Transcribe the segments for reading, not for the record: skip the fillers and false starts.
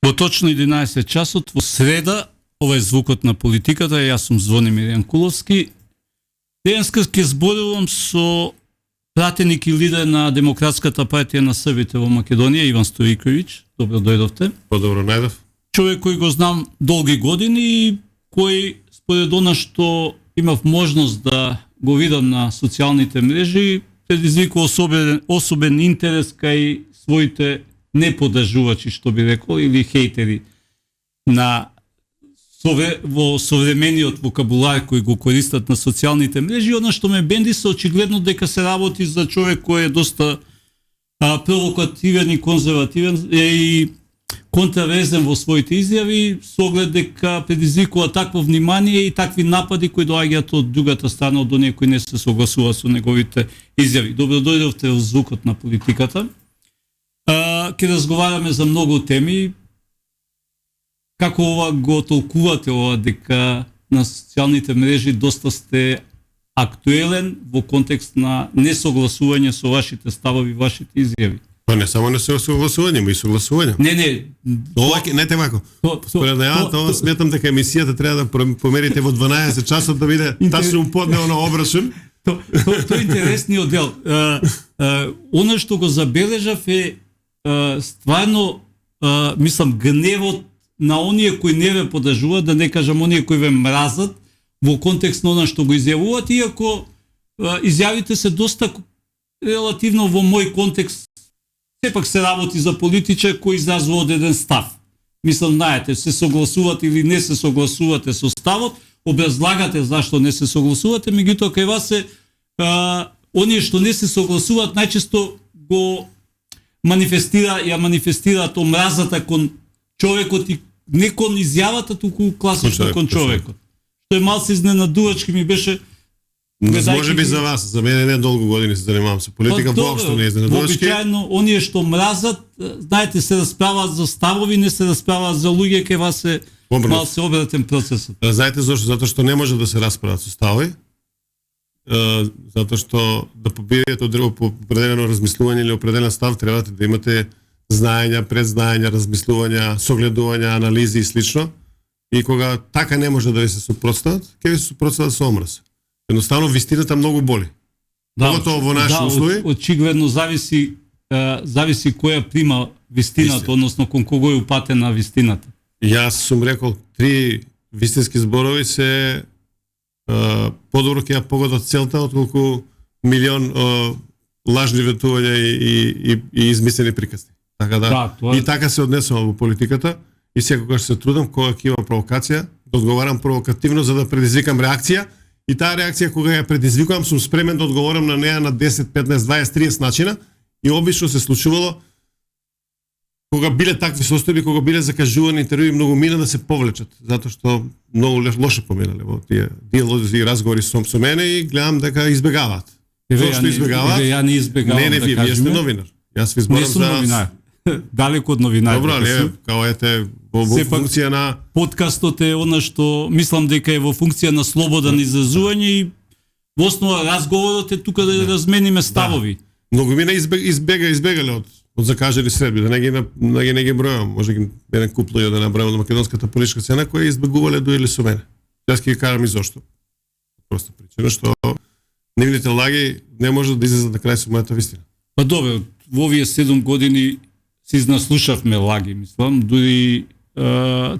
Во точно 11 часот во среда, ова е звукот на политиката, јас сум Звонимир Јанкуловски. Денеска ќе зборувам со пратеник и лидер на Демократската партија на Србите во Македонија, Иван Стојковиќ. Добро дојдовте. Подобро најдов. Човек кој го знам долги години и кој според она што имав можност да го видам на социјалните мрежи, предизвикува особен интерес кај своите неподржувачи, што би рекол, или хейтери на во современиот вокабулар кој го користат на социјалните мрежи. Она што ме бенди се очигледно дека се работи за човек кој е доста провокативен и конзервативен и контраверзен во своите изјави, со оглед дека предизвикува такво внимание и такви напади кои доаѓаат од другата страна, од оние кои не се согласува со неговите изјави. Добро дојдовте во звукот на политиката. Ке разговараме за многу теми. Како ова го толкувате ова дека на социјалните мрежи доста сте актуелен во контекст на несогласување со вашите ставови, вашите изјави? Па не само не согласување, но и согласување. Не. Ова не темако. Според најавата, ова сметам дека емисијата треба да померите во 12 часот да биде тачно поднево на обрашен. Тоа е интересниот дел. Она што го забележав е стварно, мислам, гневот на оние кои не ве подржуваат, да не кажам оние кои ве мразат, во контекст на она што го изјавуваат, иако изјавите се доста релативно во мој контекст. Сепак се работи за политичар кој изразува одреден став. Мислам, знаете, се согласувате или не се согласувате со ставот, образлагате зашто не се согласувате, меѓутоа кај вас се оние што не се согласуваат најчесто го манифестираат омразата кон човекот и не кон изјавата, туку класично кон човекот. Што е малку изненадувачки ми беше. Може би за вас, за мене не долго години се занимавам со политика, воопшто не е изненадувачки. Обичајно, оние што мразат, знаете, се расправаат за ставови, не се расправаат за луѓе, кај вас е малку се обратен процесот. Знаете зашто? Затоа што не може да се расправат со ставови, затоа што да победите определено размислување или определен став, требате да имате знаења, предзнаења, размислувања, согледувања, анализи и слично. И кога така не може да ви се супротстават, ќе ви се супротстават со омраз. Едноставно вистината многу боли. Поготово во наши услови. Очигледно зависи која прима вистината, односно кон кого е упатена вистината. Јас сум рекол 3 вистински зборови се подобро ќе ја погодат целта отколку милион лажни ветувања и измислени приказни. Така да, и така се однесувам во политиката и секогаш се трудам кога ќе има провокација, да одговарам провокативно за да предизвикам реакција. И таа реакција кога ја предизвикувам сум спремен да одговорам на неа на 10, 15, 20, 30 начина и обично се случувало кога биле такви состојби, кога биле закажувани интервјуи, многу мина да се повлечат, затоа што многу лоше поминале во тие диалози и разговори со мене и гледам дека избегаваат. Зошто избегаваат? Ја не избегавам. Не, вие сте новинар. Јас ви зборам за новинар. Далеко од новинар. Добро, не, као ете во функција на подкастот е она што мислам дека е во функција на слобода на изразување и во основа разговорот е тука да размениме ставови. Многу мина избегале од закажани средби, да не ги бројам, може ги еден куп луѓе да набројам од македонската политичка сцена кои избегувале дојде со мене. Јас ќе ги кажам и зошто. Проста причина што нивните лаги не може да излезат на крај со мојата вистина. Па добро, во овие 7 години се изнаслушавме лаги, мислам, дури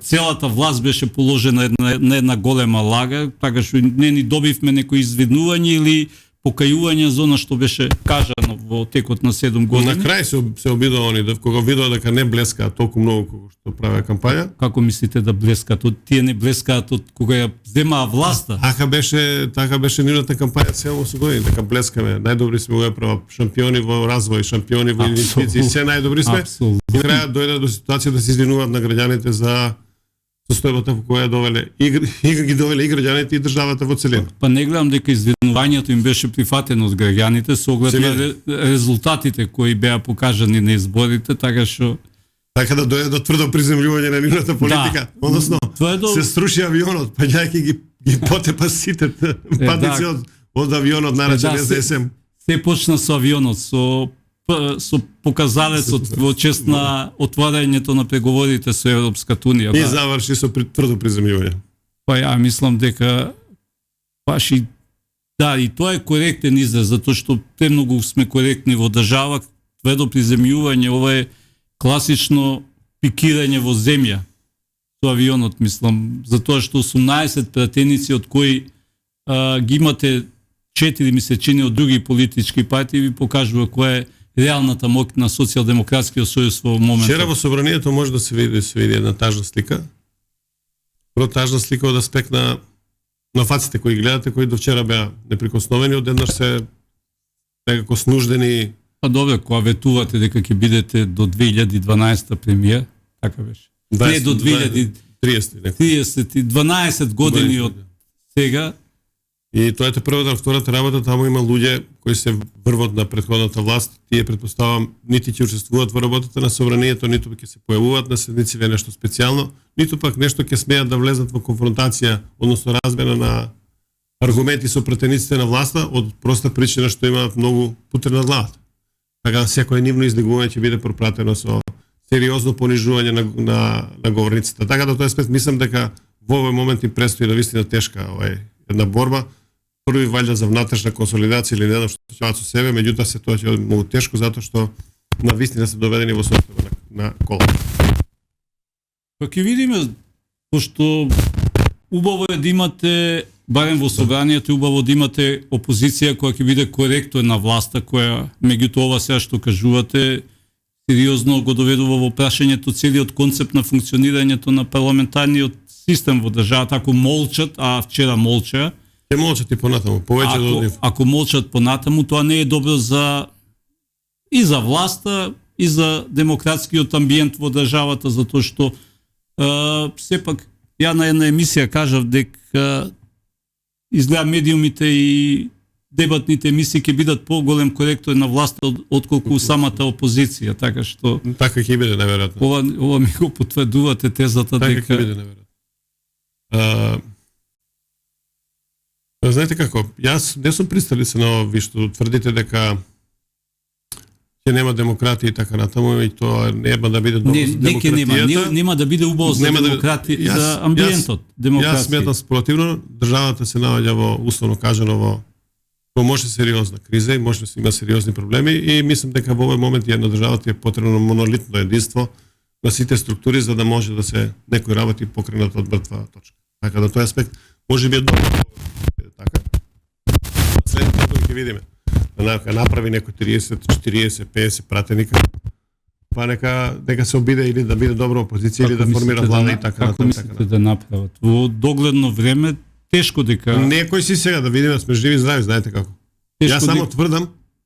целата власт беше положена на една голема лага, така што не ни добивме некои извинување или покајување за она што беше кажано во текот на 7 години. На крај се обидува они, кога видоа дека не блескаат толку многу кога што правеа кампања. Како мислите да блескаат? Тие не блескаат од кога ја земаа власта. Така беше нивната кампања цело со години, дека блескаме. Најдобри сме во права шампиони во развој, шампиони во инвестиции, се најдобри сме. И крајот дојде до ситуација да се извинуваат на граѓаните за состојбата во која довеле и ги довеле и граѓаните и државата во целина. Па не гледам дека извинувањето им беше прифатено од граѓаните со оглед на резултатите кои беа покажани на изборите, така што да дојде до тврдо приземљување на нивната политика, односно се струши авионот, паѓајќи ги потепа сите падници од авионот наречен СДСМ. Се почна со авионот, со со показалецот во чест на отварањето на преговорите со Европската унија. И заврши со тврдо приземјување. Па ја мислам дека баш и да, и тоа е коректен израз, затоа што премногу сме коректни во држава, тврдо приземјување, ова е класично пикирање во земја со авионот, мислам, затоа што 18 пратеници од кои ги имате 4 месечини од други политички партии ви покажува која е реалната моќ на социјалдемократскиот сојуз во моментот. Вчера во собранието може да се види една тажна слика. Прво тажна слика од аспект на фаците кои гледате, кои до вчера беа неприкосновени, одеднаш се некако снуждени. А добре, кога ветувате дека ќе бидете до 2012 премиер, така беше. Не до 2030, 12 години од сега. И тоа е првата, втората работа, таму има луѓе кои се врват на претходната власт, тие предпоставам нити ќе учествуваат во работата на собранието, ниту ќе се појавуваат на седници нешто специјално, ниту пак нешто ќе смеат да влезат во конфронтација, односно размена на аргументи со претениците на власта, од проста причина што имаат многу путер над главата. Така да секој нивно излегување ќе биде пропратено со сериозно понижување на говорницата. Така да тоа спет мислам дека во овој момент им престои да вистина тешка една борба. Први валјда за внатрешна консолидација или не знам што ќе со себе, меѓутоа се тоа ќе биде многу тешко затоа што на вистина се доведени во состојба на кола. Па ќе видиме, пошто убаво е да имате, барем во собранието, убаво да имате опозиција која ќе биде коректорна власта, која меѓутоа ова сега што кажувате сериозно го доведува во прашањето целиот концепт на функционирањето на парламентарниот систем во државата. Ако молчат, а вчера молча, ќе молчат и понатаму, повеќе од нив. Ако молчат понатаму, тоа не е добро и за власта, и за демократскиот амбиент во државата, затоа што сепак ја на една емисија кажав дека изгледа медиумите и дебатните емисии ќе бидат поголем коректор на власта отколку самата опозиција, така што така ќе биде најверојатно. Ова ми го потврдувате тезата така дека ќе биде најверојатно. Знаете како, јас не сум присталица на ови што тврдите дека ќе нема демократија и така натаму, и тоа нема да биде добро за демократијата. Нема да биде убаво за демократија, за амбиентот. Јас сметам спротивно, државата се наоѓа во, условно кажано, во може сериозна криза и може да се има сериозни проблеми, и мислам дека во овој момент една државата е потребно монолитно единство на сите структури за да може да се некои работи покренат од мртва точка. Така да тој аспект може би е добро така. Следното кој ќе видиме. Нека направи некој 30, 40, 50 пратеника. Па нека се обиде или да биде добра опозиција или да формира влада и така натаму. Како мислите да направат? Во догледно време тешко дека некој си сега да видиме, сме живи и здрави, знаете како. Јас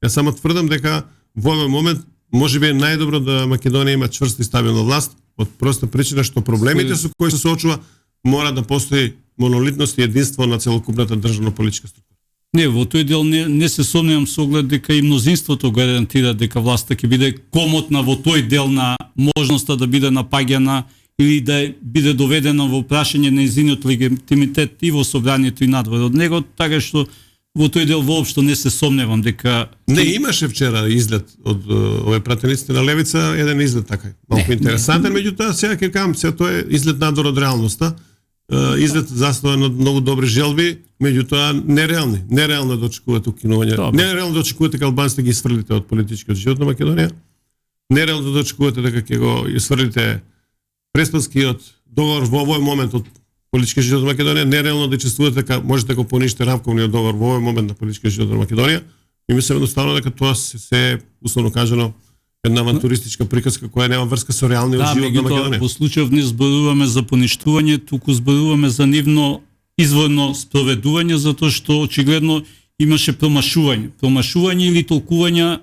само тврдам дека во овој момент можеби е најдобро да Македонија има чврста и стабилна власт, од проста причина што проблемите со кои се соочува мора да постои монолитност и единство на целокупната државно политичка структура. Не, во тој дел не се сомневам со оглед дека и мнозинството гарантира дека власта ќе биде комотна во тој дел на можноста да биде напаѓана или да биде доведена во прашање на нејзиниот легитимитет и во собранието и надвор од него, така што во тој дел воопшто не се сомневам дека не имаше вчера излет од овој пратениците на левица, еден излет така малку интересантен, меѓутоа сега ќе кажам, се тоа е излет надвор од реалноста. Излет заставен на многу добри желби, меѓутоа нереално да очекувате укинување. Нереално да очекувате дека албанците ги сврлите од политичкиот живот на Македонија. Нереално да очекувате дека ќе го сврлите преспанскиот договор во овој момент од политичкиот живот на Македонија. Нереално да чувствувате дека можете да го понишите рамковниот договор во овој момент на политичкиот живот на Македонија. И мислам едноставно дека тоа се условно кажано една авантуристичка приказка која нема врска со реалниот живот на Македонија. Во случајов не зборуваме за поништување, туку зборуваме за нивно изворно спроведување, затоа што очигледно имаше промашување или толкувања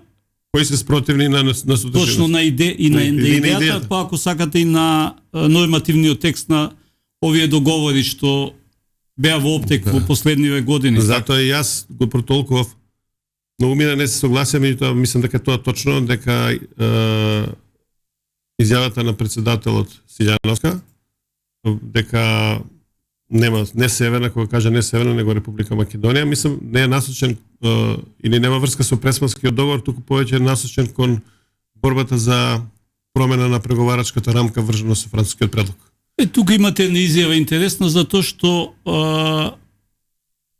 кои се спротивни на содржината. Точно на идејата, па ако сакате и на нормативниот текст на овие договори што беа во оптек во последниве години. Затоа и јас го протолкував. Многу ми не се согласија, меѓутоа мислам дека тоа точно, дека изјавата на претседателот Силјановска, дека не северна, кога кажа не северна, него Република Македонија, мислам не е насочен или нема врска со Пресманскиот договор, туку повеќе е насочен кон борбата за промена на преговарачката рамка вржано со францускиот предлог. Тука имате една изјава интересна, затоа што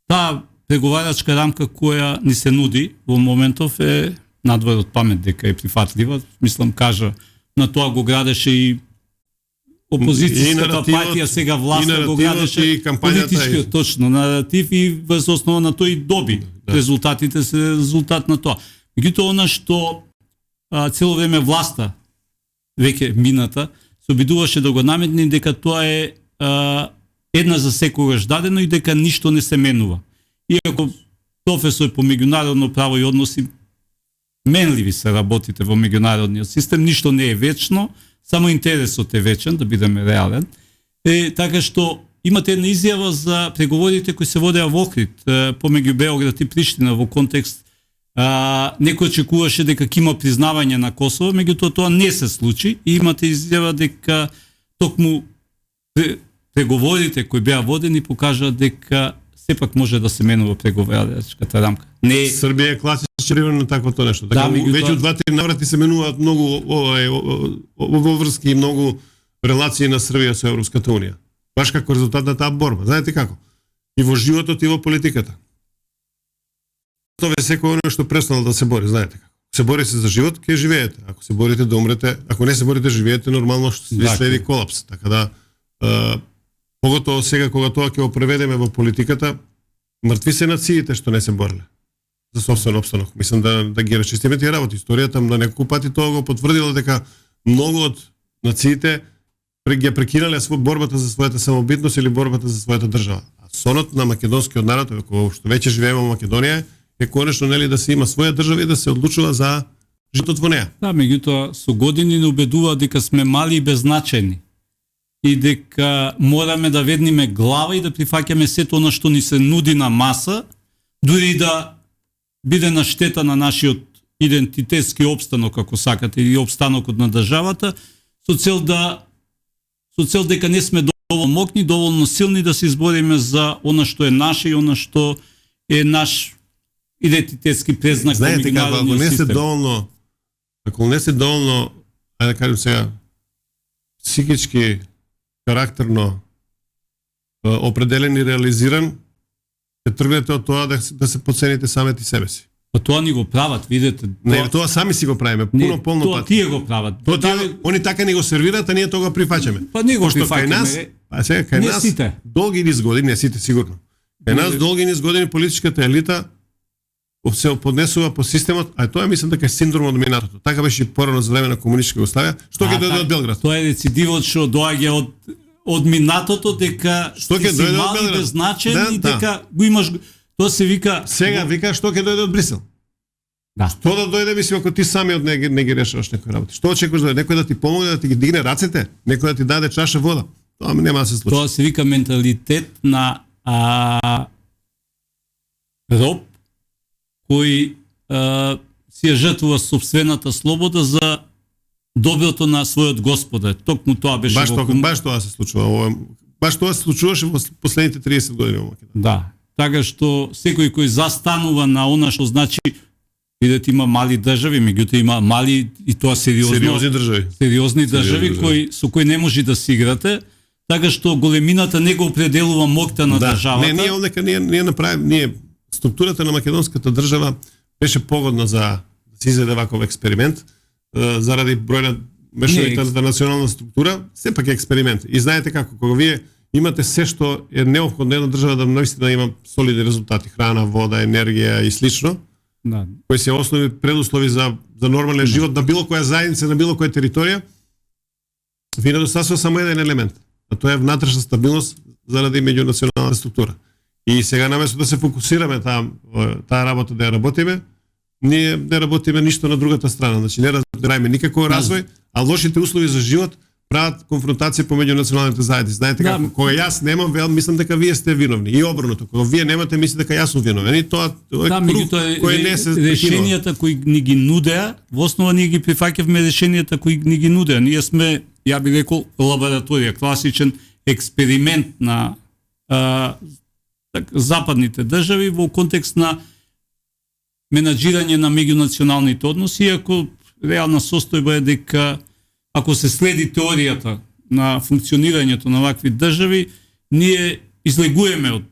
таа преговарачка рамка која ни се нуди во моментов е надвор од памет дека е прифатлива. Мислам, кажа, на тоа го градеше и опозицијската партија, сега власта го градеше и политичкиот, точно, наратив, и врз основа на тој доби. Резултатите се резултат на тоа. Меѓутоа, она што цело време власта, веќе мината, се обидуваше да го наметне дека тоа е една за секогаш дадено и дека ништо не се менува. Иако професор по меѓународно право и односи, менливи се работите во меѓународниот систем, ништо не е вечно, само интересот е вечен, да бидеме реален. Така што имате една изјава за преговорите кои се водеа во Охрид помеѓу Београд и Приштина во контекст некој очекуваше дека ќе има признавање на Косово, меѓутоа тоа не се случи и имате изјава дека токму преговорите кои беа водени покажаа дека сепак може да се менува преговарачката рамка. Не Србија е класичен пример на таквото нешто. Така веќе од 2-3 наврати се менуваат многу обврски и многу релации на Србија со Европската унија. Баш како резултат на таа борба. Знаете како? И во животот и во политиката. Тоа е секој оној што престанал да се бори, знаете како. Се бори се за живот, ќе живеете. Ако се борите да умрете, ако не се борите живеете, нормално што се следи колапс. Така да поготово сега кога тоа ќе го преведеме во политиката, мртви се нациите што не се бореле за сопствен опстанок. Мислам да ги речистиме тие работи. Историјата на неколку пати тоа го потврдила дека многу од нациите ги прекинале борбата за својата самобитност или борбата за својата држава. А сонот на македонскиот народ, кога што веќе живееме во Македонија, е конечно нели да се има своја држава и да се одлучува за животот во неа. Да, меѓутоа со години не убедува дека сме мали и беззначени и дека мораме да ведниме глава и да прифаќаме сето она што ни се нуди на маса, дури да биде на штета на нашиот идентитетски опстанок, ако сакате, или опстанокот на државата, со цел дека не сме доволно мокни, доволно силни да се избориме за она што е наше и она што е наш идентитетски презнак. Знаете како, ако не се доволно, ајде да кажем сега, психички, карактерно определен и реализиран, ќе тргнете од тоа да се подцените самите себе си. Па тоа ни го прават, видете. Не, тоа сами си го правиме, полно пати. Тоа тие го прават. Они така ни го сервираат, а ние тоа го прифаќаме. Па не го прифаќаме. Кај нас долги низ години, не сите сигурно. Кај нас долги низ години политичката елита се поднесува по системот, а тоа мислам дека е синдром од минатото. Така беше и порано за време на комунистичка Југославија. Што ќе дојде од Белград? Тоа е рецидивот што доаѓа од минатото, дека што ќе дојде од Белград? Беззначен и дека го имаш. Тоа се вика сега вика што ќе дојде од Брисел. Да. Што да дојде, мислам, ако ти сами од не ги решаваш некои работи. Што очекуваш да некој да ти помогне, да ти ги дигне рацете, некој да ти даде чаша вода? Тоа нема да се случи. Тоа се вика менталитет на роб кој си ја жртвува собствената слобода за доброто на својот господар. Токму тоа беше баш тоа се случува. Баш тоа се случуваше во последните 30 години во Македонија. Да. Така што секој кој застанува на она што значи, видете, има мали држави, меѓутоа има мали и тоа сериозни држави со кои не може да се играте, така што големината не го определува моќта на државата. Не, ние направи структурата на македонската држава беше погодна за да се изеде ваков експеримент заради бројна мешавитата национална структура, сепак е експеримент. И знаете како, кога вие имате се што е неопходно една држава да навистина има солидни резултати, храна, вода, енергија и слично, да, кои се основни предуслови за нормален живот на било која заедница, на било која територија, ви недостасува само еден елемент, а тоа е внатрешна стабилност заради меѓунационална структура. И сега наместо да се фокусираме таа работа да ја работиме, ние не работиме ништо на другата страна. Значи не разбираеме никаков развој, а лошите услови за живот прават конфронтација помеѓу националните заедници. Знаете како, кога јас немам, мислам дека вие сте виновни. И обрнато, кога вие немате, мислите дека јас сум виновен. И тоа е круг кој не се решенијата кои ни ги нудеа, во основа ние ги прифаќавме решенијата кои ни ги нудеа. Ние сме, ја би рекол, лабораторија, класичен експеримент на западните држави во контекст на менаџирање на меѓунационалните односи, иако реална состојба е дека ако се следи теоријата на функционирањето на вакви држави, ние излегуваме од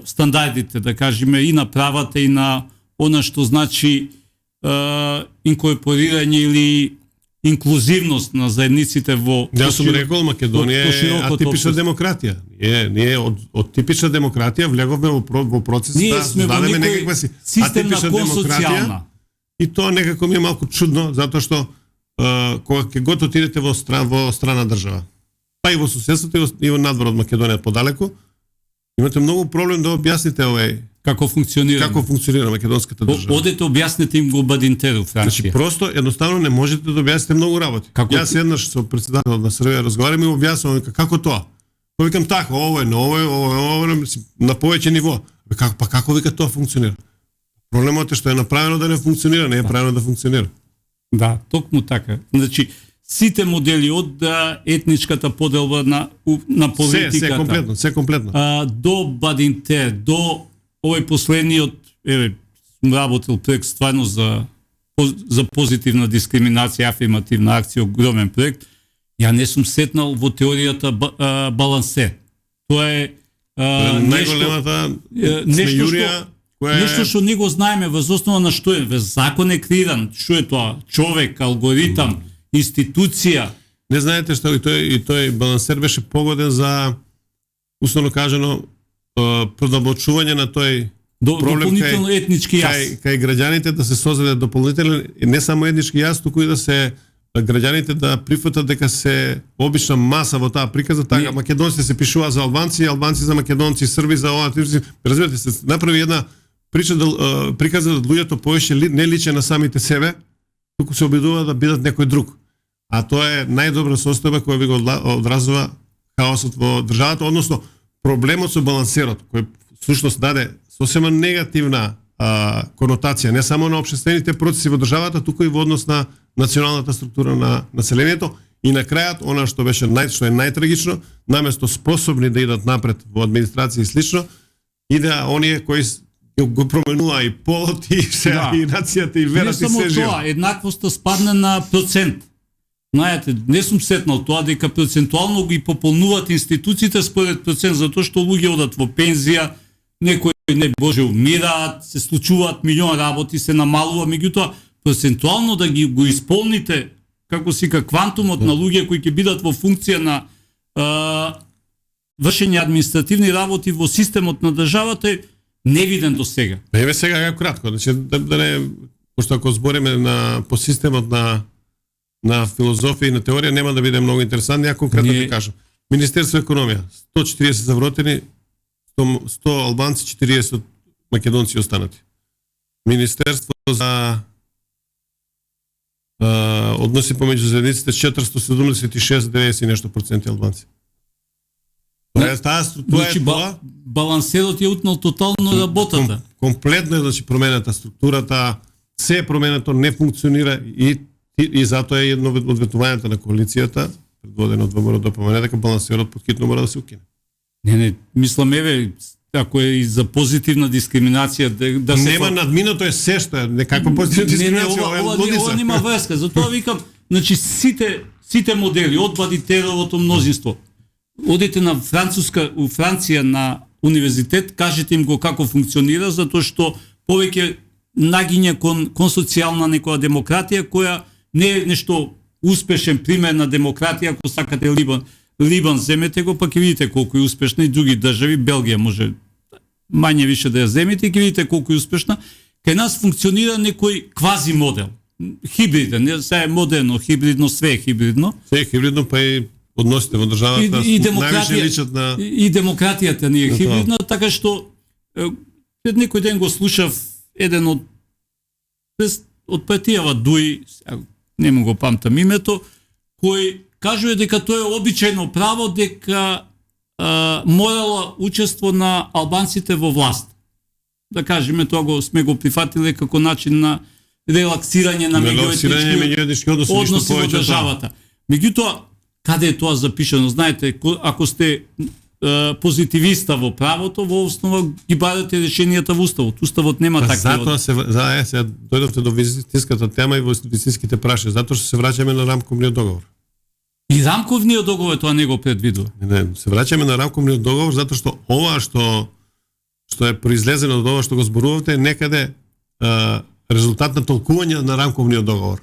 стандардите, да кажеме, и на правата и на она што значи инкорпорирање или инклузивност на заедниците во... Јас сум рекол, Македонија е атипична демократија. Ние од типична демократија влеговме во процес да создадеме некаква си атипична демократија. И тоа некако ми е малку чудно, затоа што кога ќе го отидете во страна држава, па и во соседството и во надвор од Македонија подалеку, имате многу проблем да објасните како функционира македонската држава. Одете објаснете им го Бадинтеру, Франција. Значи просто едноставно не можете да објасните многу работи. Јас еднаш со председателот на Србија разговарам и објаснувам како тоа. Па викам така, ово е на повеќе ниво. Како вика тоа функционира? Проблемот е што е направено да не функционира, не е правено да функционира. Да, токму така. Значи сите модели од етничката поделба на политиката. Се комплетно. До Бадинтер, до овој последниот, сум работел проект стварно за позитивна дискриминација, афирмативна акција, огромен проект. Ја не сум сетнал во теоријата балансер. Тоа е најголемата смејурија, нешто што не го знаеме воз основа на што е, закон е креиран, што е тоа, човек, алгоритам, институција. Не знаете што и тој балансер беше погоден за, условно кажано, продолбочување на тој проблем дополнително етнички јас. Кај граѓаните да се создаде дополнително, не само етнички јас, туку и да се граѓаните да прифатат дека се обична маса во таа приказа, така македонците се пишува за албанци, албанци за македонци, срби за ова, разбирате се, направи една приказа да луѓето повеќе не личе на самите себе, туку се обидува да бидат некој друг. А тоа е најдобра состојба која би го одразува хаосот во државата, односно проблемот со балансерот, кој всушност даде сосема негативна конотација, не само на општествените процеси во државата, туку и во однос на националната структура на населението. И на крајот, она што беше што е најтрагично, наместо способни да идат напред во администрација и слично, идеа оние кои го променува и полот, и и нацијата, и верата, и се живо. Не само тоа, еднаквоста спадна на процент. Знаете, не сум сетнал тоа дека процентуално ги пополнуваат институциите според процент, затоа што луѓе одат во пензија, некои не боже умираат, се случуваат милион работи, се намалува, меѓутоа процентуално да ги го исполните, како сика квантумот на луѓе кои ќе бидат во функција на вршење административни работи во системот на државата е невиден до сега. Еве сега како кратко, значи да не, пошто ако збориме по системот на филозофија и на теорија, нема да биде многу интересантно, ја конкретно ќе кажам. Министерство економија, 140 завротени, 100 албанци, 40 македонци останати. Министерство за односи помеѓу заедниците 476, 90 и нешто проценти албанци. Значи, балансерот е утнал тотално работата. Комплетно е, значи, промената структурата, се е променето, не функционира и затоа е едно од ветувањата на коалицијата, предводено од ВМРО ДПМН, дека балансерот поткитно мора да се укине. Не, мислам, еве, ако е и за позитивна дискриминација, да се... Нема надминато е се што е, некаква позитивна дискриминација, ова е лудица. Ова нема врска, затоа викам, значи сите модели, од Бадитеровото мнозинство, одите на у Франција на универзитет, кажете им го како функционира, затоа што повеќе нагиња кон социјална некоја демократија, која не е нешто успешен пример на демократија, ако сакате Либан земете го, па ќе видите колку е успешна, и други држави, Белгија може мање више да ја земете, и ќе видите колку е успешна. Кај нас функционира некој квази модел, хибриден, сега е модерно, хибридно, све е хибридно. Све е хибридно, па и односите во државата највише личат на... И демократијата ни е хибридна, така што пред некој ден го слушав еден од партијава Дуи, не му го памтам името, кој кажува дека тоа е обичајно право, дека морало учество на албанците во власт. Да кажеме, тоа сме го прифатиле како начин на релаксирање на меѓуетнички односи во државата. Меѓутоа, каде е тоа запишано? Знаете, ако сте позитивиста во правото, во основа ги барате решенијата во Уставот. Уставот нема такви. Затоа се дојдовте до вистинската тема и во вистинските прашања, затоа што се враќаме на рамковниот договор. И рамковниот договор тоа не го предвидува. Не, се враќаме на рамковниот договор затоа што ова што е произлезено од ова што го зборувате е некаде резултат на толкување на рамковниот договор.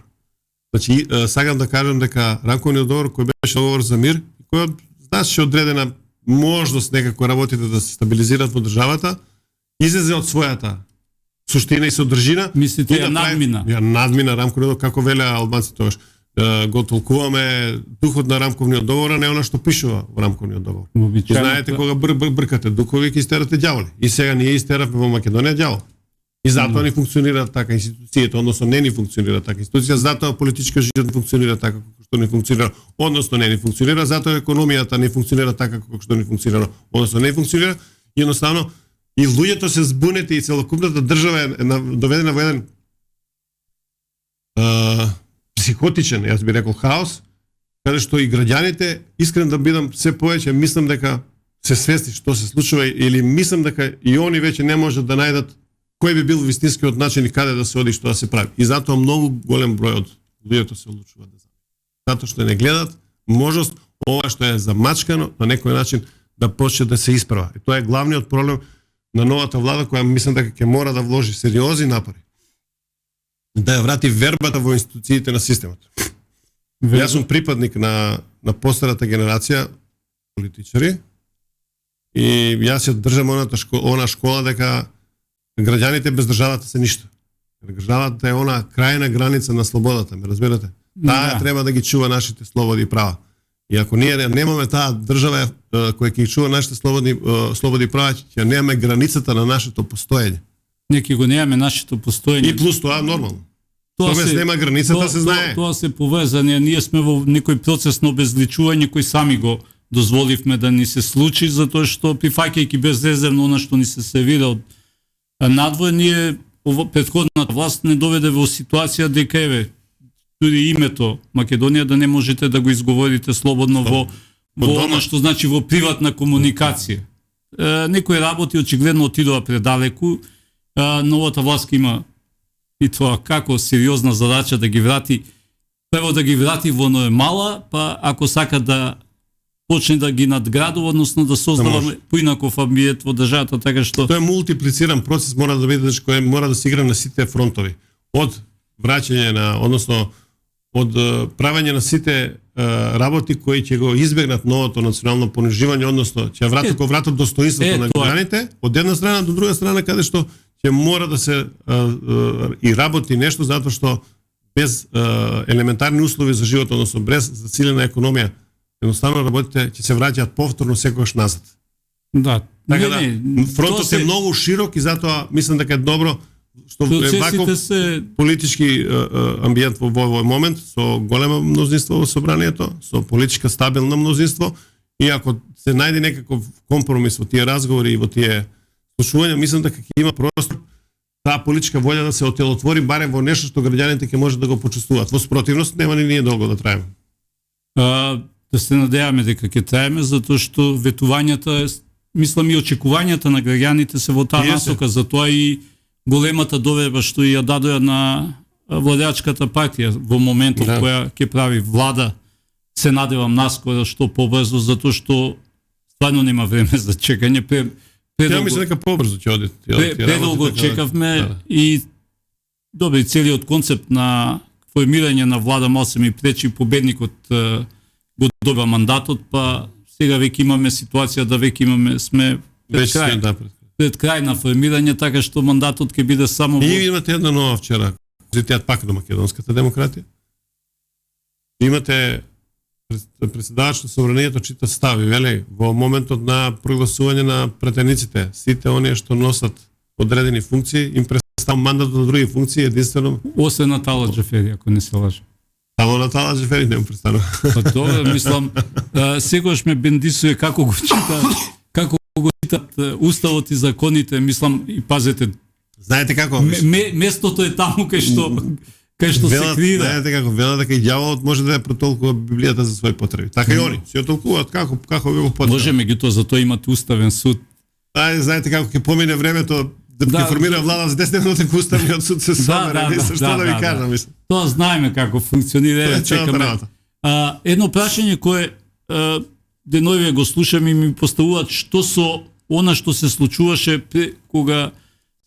Значи, сакам да кажам дека рамковниот договор кој беше договор за мир, кој значи одредена можност некако работите да се стабилизираат во државата, излезе од својата суштина и содржина. Мислите ја надмина? Ја надмина рамковниот договор, како велеа албанците тогаш. Го толкуваме духот на рамковниот договор, не она што пишува во рамковниот договор. Знаете кога бркате духови ќе истерате ѓаволи. И сега ние истеравме во Македонија ѓавол. И затоа не функционира така институцијата, односно не ни функционира така институција, затоа политичка живот не функционира така како што не функционира, односно не ни функционира, затоа економијата не функционира така како што не функционира, односно не функционира, и едноставно и луѓето се збунети и целокупната држава е доведена во еден психотичен, јас би рекол, хаос, каде што и граѓаните, искрен да бидам се повеќе, мислам дека се свести што се случува или мислам дека и они веќе не можат да најдат кој би бил вистинскиот начин и каде да се оди, што да се прави. И затоа многу голем број од луѓето се одлучуваат да заминат. Затоа што не гледат можност ова што е замачкано на некој начин да почне да се исправа. И тоа е главниот проблем на новата влада која мислам дека ќе мора да вложи сериозни напори да ја врати вербата во институциите на системот. Јас сум припадник на постарата генерација политичари и јас ја држам она школа дека граѓаните без државата се ништо. Државата е она крајна граница на слободата, ме разбирате? Таа треба да ги чува нашите слободи и права. И ако ние немаме таа држава која ќе ги чува нашите слободи и права, ќе немаме границата на нашето постоење. Неки го немаме нашето постоење. И плюс тоа нормално. Тоа се нема границата, се знае. Тоа се повезани, ние сме во некој процес на обезличување кој сами го дозволивме да ни се случи, затоа што прифаќајќи безрезервно она што ни се сервира од надвор, ние претходната власт не доведе во ситуација дека еве дури името Македонија да не можете да го изговорите слободно во она што значи во приватна комуникација. Некои работи очигледно отидоа предалеку. Новата власт има и тоа како сериозна задача да ги врати, прво да ги врати во нормала, па ако сака да почне да ги надградува, односно да создаваме поинаков амбиент во државата, така што тоа е мултиплициран процес, мора да биде кој мора да се игра на сите фронтови. Од враќање на, односно од правење на сите работи кои ќе го избегнат новото национално понижување, односно ќе вратат достоинството на граѓаните, од една страна до друга страна каде што ќе мора да се и работи нешто затоа што без елементарни услови за живот, односно без засилена економија, едноставно работите ќе се враќаат повторно секогаш назад. Да. Така фронтот е многу широк и затоа мислам дека е добро што е ваков политички амбиент во овој момент со големо мнозинство во собранието, со политичка стабилно мнозинство, и ако се најде некаков компромис во тие разговори и во тие слушувања, мислам дека ќе има простор таа политичка волја да се отелотвори барем во нешто што граѓаните ќе може да го почувствуваат. Во спротивност нема ни ние долго да траеме. Да се надеваме дека ќе траеме, затоа што ветувањата, мислам и очекувањата на граѓаните се во таа насока, затоа и големата доверба што ја дадоа на владеачката партија во моментот која ќе прави влада, се надевам наскоро што побрзо, затоа што стварно нема време за чекање. Ја мислам дека побрзо ќе оди. Предолго чекавме и добри, целиот концепт на формирање на влада мал се ми пречи, победникот го доба мандатот, па сега веќе имаме ситуација да веќе сме пред крај на формирање, така што мандатот ќе биде само во... И имате една нова вчера, позитијат пак до македонската демократија. Имате председавач на собранието чита стави, вели, во моментот на прогласување на претениците, сите оние што носат одредени функции, им престава мандатот на други функции, единствено... Освен Натала Џафери, ако не се лажам. Само Натала Џафери не му престанува. Па добре, мислам, секогаш ме бендисуе како го читат уставот и законите, мислам, и пазете. Знаете како? Местото е таму кај кај што се крие. Знаете како велат дека и ѓаволот може да ја протолкува Библијата за своји потреби. Така и они се ја толкуваат како го потребат. Може, меѓутоа за тоа имате уставен суд. Знаете како ќе помине времето да ќе формира влада за 10 минути дека уставниот суд се собере, што да ви кажам, мислам. Тоа знаеме како функционира, чекаме. Едно прашање кое денови го слушам и ми поставуваат што со она што се случуваше кога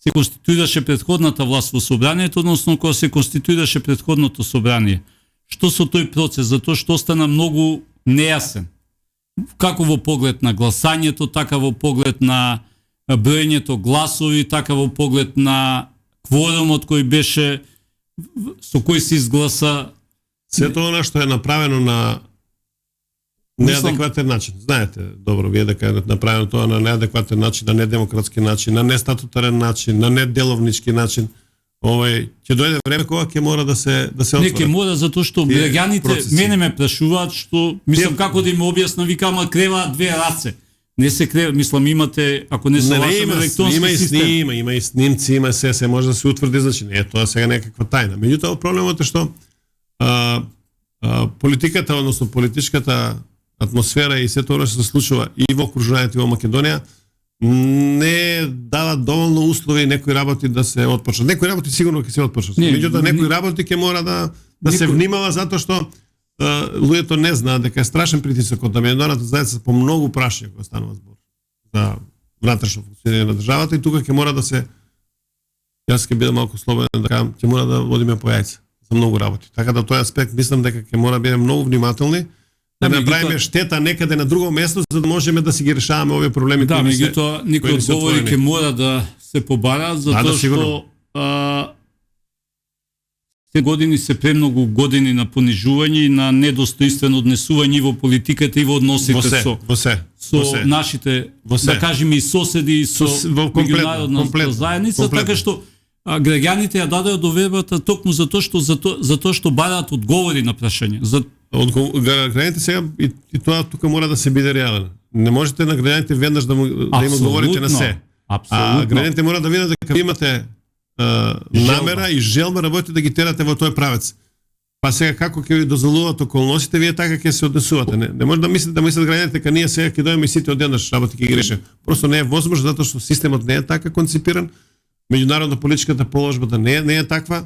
се конституираше претходната власт во собранието, односно кога се конституираше претходното собрание. Што со тој процес, затоа што стана многу нејасен. Како во поглед на гласањето, така во поглед на броењето гласови, така во поглед на кворумот кој беше, со кој се изгласа. Сето она што е направено на неадекватен начин. Знаете, добро, вие дека е направено тоа на неадекватен начин, на недемократски начин, на нестатутарен начин, на неделовнички начин. Ќе дојде време кога ќе мора да се отвори. Не ќе мора затоа што граѓаните мене ме прашуваат што мислам како да им објаснам, викам креваат две раце. Не се крeva, мислам имате, ако не се лажам, електронски систем. Има и снимци, има се може да се утврди, значи не е тоа сега некаква тајна. Меѓутоа проблемот е што политиката, односно политичката атмосфера и сето тоа што се случува и во окружувањето во Македонија не дава доволно услови некои работи да се отпочнат. Некои работи сигурно ќе се отпочнат. Меѓутоа некои работи ќе мора да се внимава затоа што луѓето не знаат дека е страшен притисокот на меѓународната заедница по многу прашања кога станува збор за внатрешно функционирање на државата и тука ќе мора да се, јас ќе бидам малку слободен да кажам, ќе мора да водиме по јајца за многу работи. Така да тој аспект мислам дека ќе мора да бидеме многу внимателни. Да направиме штета некаде на друго место за да можеме да си ги решаваме овие проблеми. Да, меѓутоа никој одговори ќе мора да се побара затоа што те години се премногу години на понижување и на недостоинствено однесување во политиката и во односите со нашите, да кажеме и соседи и со меѓународната заедница, така што граѓаните ја дадоа довербата токму затоа што бараат одговори на прашања. Граѓаните сега и тоа тука мора да се биде реален. Не можете на граѓаните веднаш да им одговорите на се. Граѓаните мора да видат дека имате намера и желба работите да ги терате во тој правец. Па сега како ќе ви дозволуваат околностите, вие така ќе се однесувате. Не може да мислите граѓаните дека ние сега ќе дојдеме и сите одеднаш работи ќе ги решиме. Просто не е возможно затоа што системот не е така концепиран. Меѓународна политичката положбата не е таква.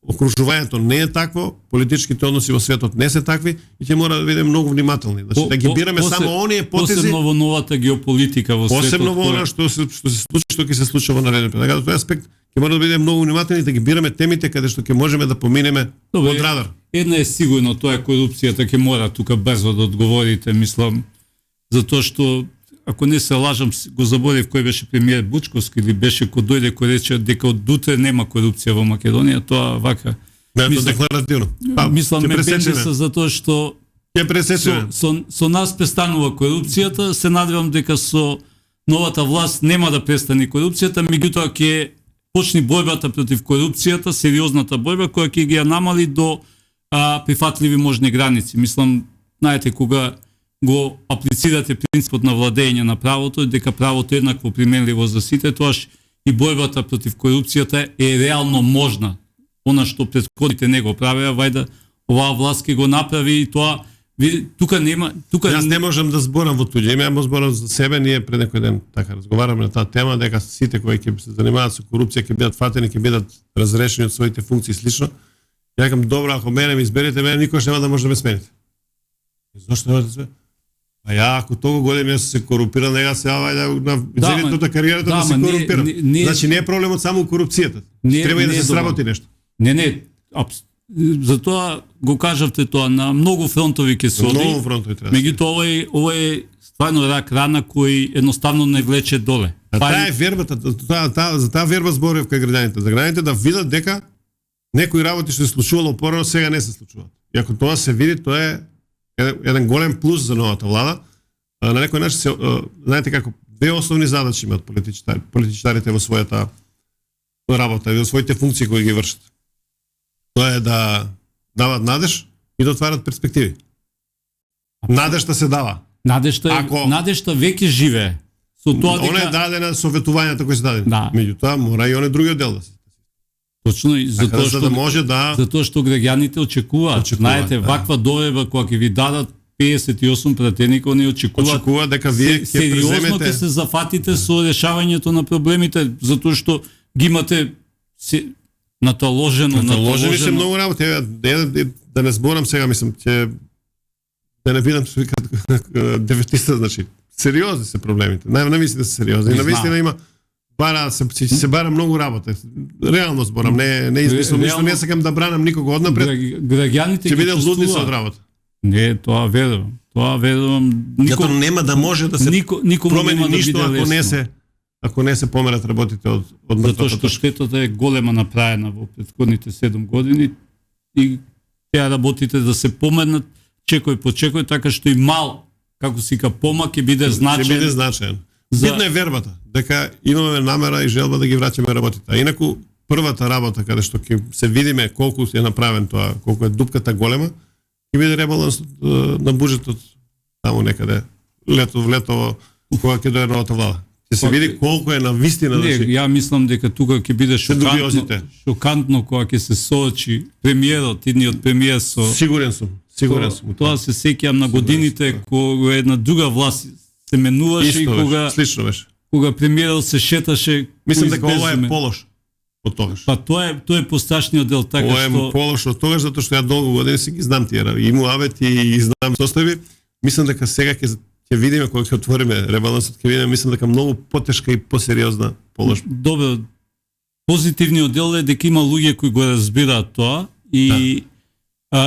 Окружувањето не е такво, политичките односи во светот не се такви и ќе мора да бидеме многу внимателни. Значи да ги бираме само оние потези. Посебно во новата геополитика во светот. Посебно во она што се случи, што ќе се случи во нареден период. Така да тој аспект ќе мора да бидеме многу внимателни да ги бираме темите каде што ќе можеме да поминеме од радар. Една е сигурно, тоа е корупцијата, ќе мора тука брзо да одговорите, мислам, затоа што ако не се лажам, го заборев кој беше премиер Бучковски или беше кој дојде кој рече дека од утре нема корупција во Македонија, тоа вака. Мислам декларативно. Мислам ме бенде се затоа што ќе пресечеме. Со нас престанува корупцијата, се надевам дека со новата власт нема да престане корупцијата, меѓутоа ќе почне борбата против корупцијата, сериозната борба која ќе ги ја намали до прифатливи можни граници. Мислам, знаете кога го аплицирате принципот на владење на правото, дека правото е еднакво применливо за сите, тоаш и борбата против корупцијата е реално можна. Она што претходите не го правеа, вајда оваа власт ќе го направи и тоа тука нема Јас не можам да зборам во туѓе име, ја зборам за себе, ние пред некој ден така разговараме на таа тема дека сите кои ќе се занимаваат со корупција ќе бидат фатени, ќе бидат разрешени од своите функции слично. Ја кажам добро, ако мене ме изберете, мене никош нема да може да ме смените. Зошто нема да се смените? А ја ако толку години се корумпиран, нега се вајда на целата кариерата да се корумпирам. Значи не е проблемот само корупцијата. Треба и да се сработи нешто. Не, затоа го кажавте тоа на многу фронтови ќе се оди. Многу фронтови треба. Меѓутоа ова е стварно рак рана кој едноставно не влече доле. Таа е вербата, за таа верба зборев кај граѓаните, за граѓаните да видат дека некои работи што се случувало порано сега не се случуваат. И ако тоа се види, тоа е еден голем плюс за новата влада. На некој начин се знаете како две основни задачи имаат политичарите во својата работа и во своите функции кои ги вршат. Тоа е да дават надеж и да отварат перспективи. Надежта се дава. Надежта веќе живее. Со тоа дека она е дадена со ветувањата кои се дадени. Меѓутоа мора и оне другиот дел да се. Точно и Така затоа за што да може да затоа што граѓаните очекуваат. Знаете, да. ваква доеба кога ќе ви дадат 58 пратеника, они очекуваат дека вие ќе сериозно ќе преземете се зафатите со решавањето на проблемите, затоа што ги имате наталожено. наложени се многу работи. Да не зборам сега, мислам, ќе да не бидам што викаат деветиста, значи сериозни се проблемите. Навистина се сериозни. Навистина има се бара многу работа. Реално зборам, не измислам ништо, не сакам да бранам никого однапред. Граѓаните Ќе биде лудница од работа. Не, тоа верувам. Тоа верувам. Зато нема да може да се никому промени нема да ништо биде ако не се померат работите од затоа што штетата е голема направена во претходните 7 години и ќе работите да се помернат чекој по чекој, така што и мал, како си ка помак ќе биде значен. Ќе биде значен. Битна е вербата, дека имаме намера и желба да ги враќаме работите. А инаку првата работа каде што ќе се видиме колку е направен тоа, колку е дупката голема, ќе биде ребаланс на буџетот таму некаде лето кога ќе дойде новата влада. Ќе се види колку е на вистина. Не, ја мислам дека тука ќе биде шокантно кога ќе се соочи премиерот, идниот премиер со Сигурен сум. Тоа се сеќавам на годините кога една друга власт се менуваше и кога слично беше. Кога премиерот се шеташе. Мислам дека ова е полош од тогаш. Па тоа е посташниот дел, така ова што е полош од тогаш затоа што ја долго години си ги знам тие и муавети и знам состави. Мислам дека сега ќе видиме кога ќе отвориме ребалансот, ќе видиме, мислам дека многу потешка и посериозна полош. Добро. Позитивниот дел е дека има луѓе кои го разбираат тоа и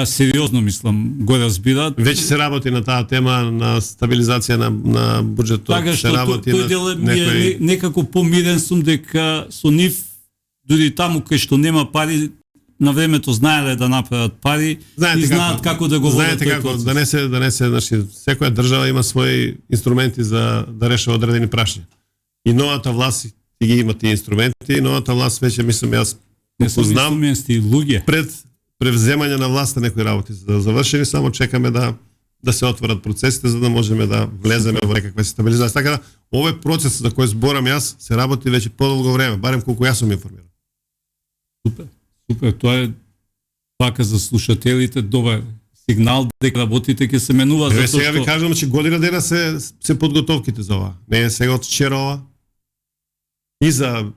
сериозно мислам го разбираат. Веќе се работи на таа тема на стабилизација на буџетот, така се работи тој дел е некако помирен сум дека со нив дури таму кај што нема пари на времето знаеле да направат пари и знаат како да го водат. Знаете како да не се, значи секоја држава има своји инструменти за да решава одредени прашања. И новата власт ги има тие инструменти, новата власт веќе мислам јас познам луѓе пред превземање на власта некои работи за да завршени, само чекаме да се отворат процесите за да можеме да влеземе во некаква стабилизација. Така да овој процес за кој зборам јас се работи веќе подолго време, барем колку јас сум информиран. Супер, тоа е пака за слушателите добар сигнал дека работите ќе се менуваат затоа што сега ви кажам че година дена се подготовките за ова. Не е сега од вчера ова. И за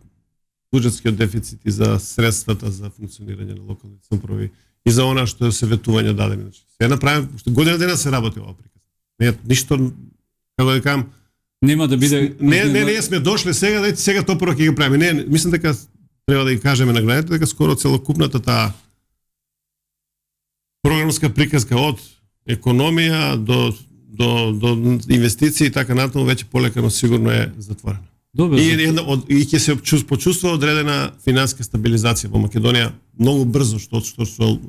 буџетскиот дефицит и за средствата за функционирање на локалните самуправи и за она што се ветување дадени. Значи, се направи година дена се работи ова приказ. Не ништо како да кажам нема да биде не сме дошле сега тоа прво ќе го правиме. Не, мислам дека треба да ги кажеме на граѓаните дека скоро целокупната таа програмска приказка од економија до инвестиции и така натаму веќе полека но сигурно е затворена. Добре, и ќе се почувствува одредена финансиска стабилизација во Македонија многу брзо што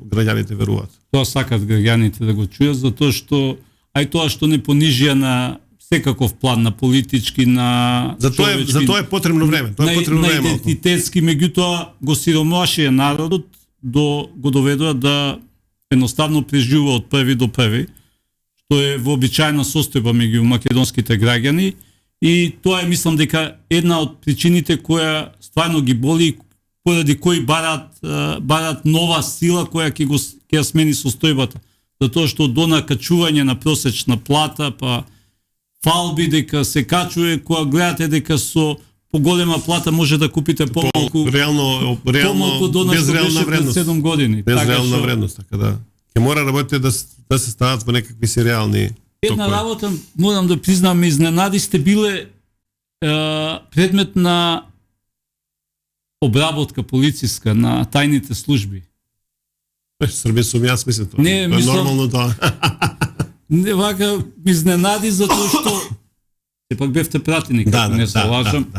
граѓаните веруваат. Тоа сакат граѓаните да го чујат затоа што тоа што не понижија на секаков план на политички на за тоа е потребно време. Тоа е потребно време. На идентитетски, меѓутоа го сиромашија народот го доведува да едноставно преживува од први до први, што е вообичаена состојба меѓу македонските граѓани и тоа е мислам дека една од причините која стварно ги боли поради кои барат нова сила која ќе ја смени состојбата. Затоа што до накачување на просечна плата па фалби дека се качува кога гледате дека со поголема плата може да купите помалку реално без реална вредност 7 години. Без реална вредност, така да. Ќе мора работите да се стават во некакви серијални една работа, морам да признам, изненади сте биле предмет на обработка полициска на тајните служби. Србија сум јас мислам тоа. Не, мислам, нормално тоа. Не вака изненади затоа што сепак бевте пратеник, не се лажам.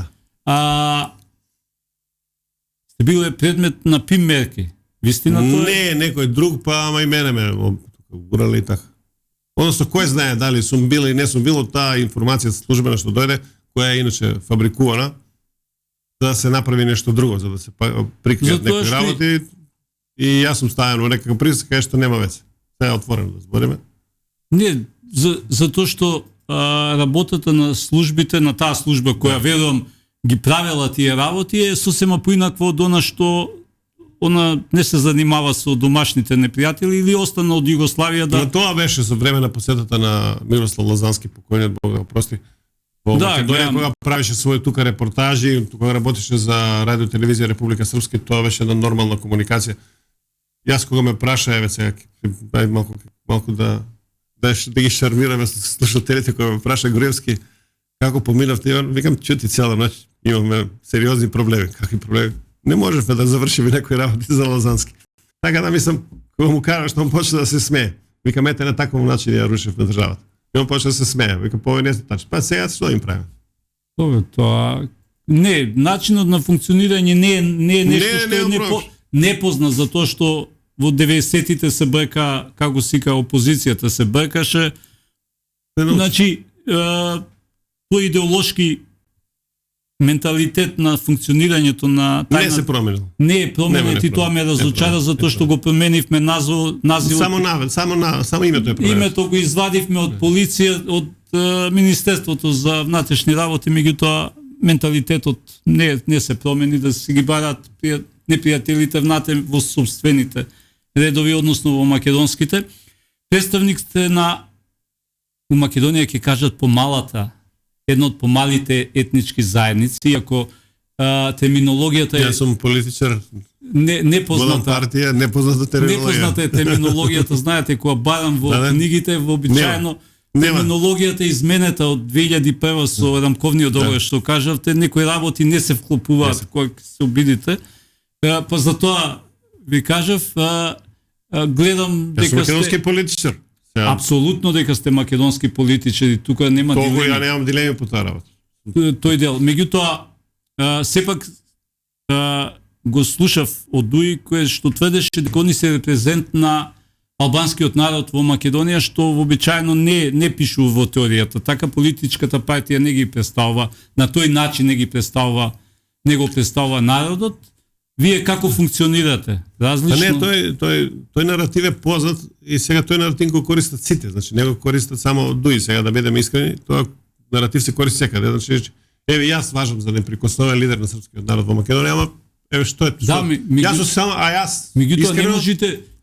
Сте биле предмет на пим мерки. Вистина тоа? Не, некој друг, па ама и мене ме гурали и така. Односно, кој знае дали сум бил или не сум бил, таа информација службена што дојде, која е иначе фабрикувана, да се направи нешто друго, за да се прикријат некои работи. И јас сум ставен во некаква присека, што нема веќе. Сега е отворено да збориме. Не, затоа што работата на службите, на таа служба која верувам ги правела тие работи е сосема поинаква од она што она не се занимава со домашните непријатели или остана од Југославија Но да... тоа беше со време на посетата на Мирослав Лозански, покојниот Бог да го прости. Во Македонија, гледам. кога правише своје тука репортажи, кога работеше за Радио Телевизија Република Српска, тоа беше една нормална комуникација. Јас кога ме праша, еве сега, малку да ги шармираме слушателите, кога ме праша Груевски, како поминавте, викам, чути цела ноќ, имаме сериозни проблеми. Какви проблеми? Не можевме да завршиме некои работи за Лозански. Така да мислам, кога му кажа што он почна да се смее. Викам, ете на таков начин ја рушевме државата. И он почна да се смее. Викам, пове не се тачи. Па сега што им правиме? Тоа не, начинот на функционирање не е нешто што е непознат, затоа што во 90-тите се брка, како сика опозицијата се бркаше. Значи, тој идеолошки менталитет на функционирањето на тајна... Не се променил. Не е променет и тоа ме разочара затоа што го променивме називот. Само името е променето. Името го извадивме од полиција, од Министерството за внатрешни работи, меѓутоа менталитетот не се промени, да се ги барат непријателите внатре во собствените редови, односно во македонските. Представниците на у Македонија ќе кажат помалата, една од помалите етнички заедници, иако терминологијата е... Јас сум политичар, непозната. партија, непозната терминологија. Непозната е терминологијата, знаете, кога барам во книгите, вообичаено терминологијата изменета од 2001 со рамковниот договор, што кажавте, некои работи не се вклопуваат кои се обидите. Па затоа ви кажав, гледам дека сте македонски политичар. Апсолутно дека сте македонски политичари, тука нема дилеми. дилеми. Ја немам дилеми по таа работа. Тој дел. Меѓутоа, сепак го слушав од Дуи, кој што тврдеше дека они се репрезент на албанскиот народ во Македонија, што вообичаено не пишува во теоријата. Така политичката партија не ги представува, на тој начин не го представува народот. Вие како функционирате? Различно? Не, тој наратив е познат и сега тој наратив го користат сите, значи не го користат само Дуи, сега да бидеме искрени, тоа наратив се користи секаде, значи еве јас важам за неприкосновен лидер на српскиот народ во Македонија, ама еве што е? Да, јас сум само, јас искрено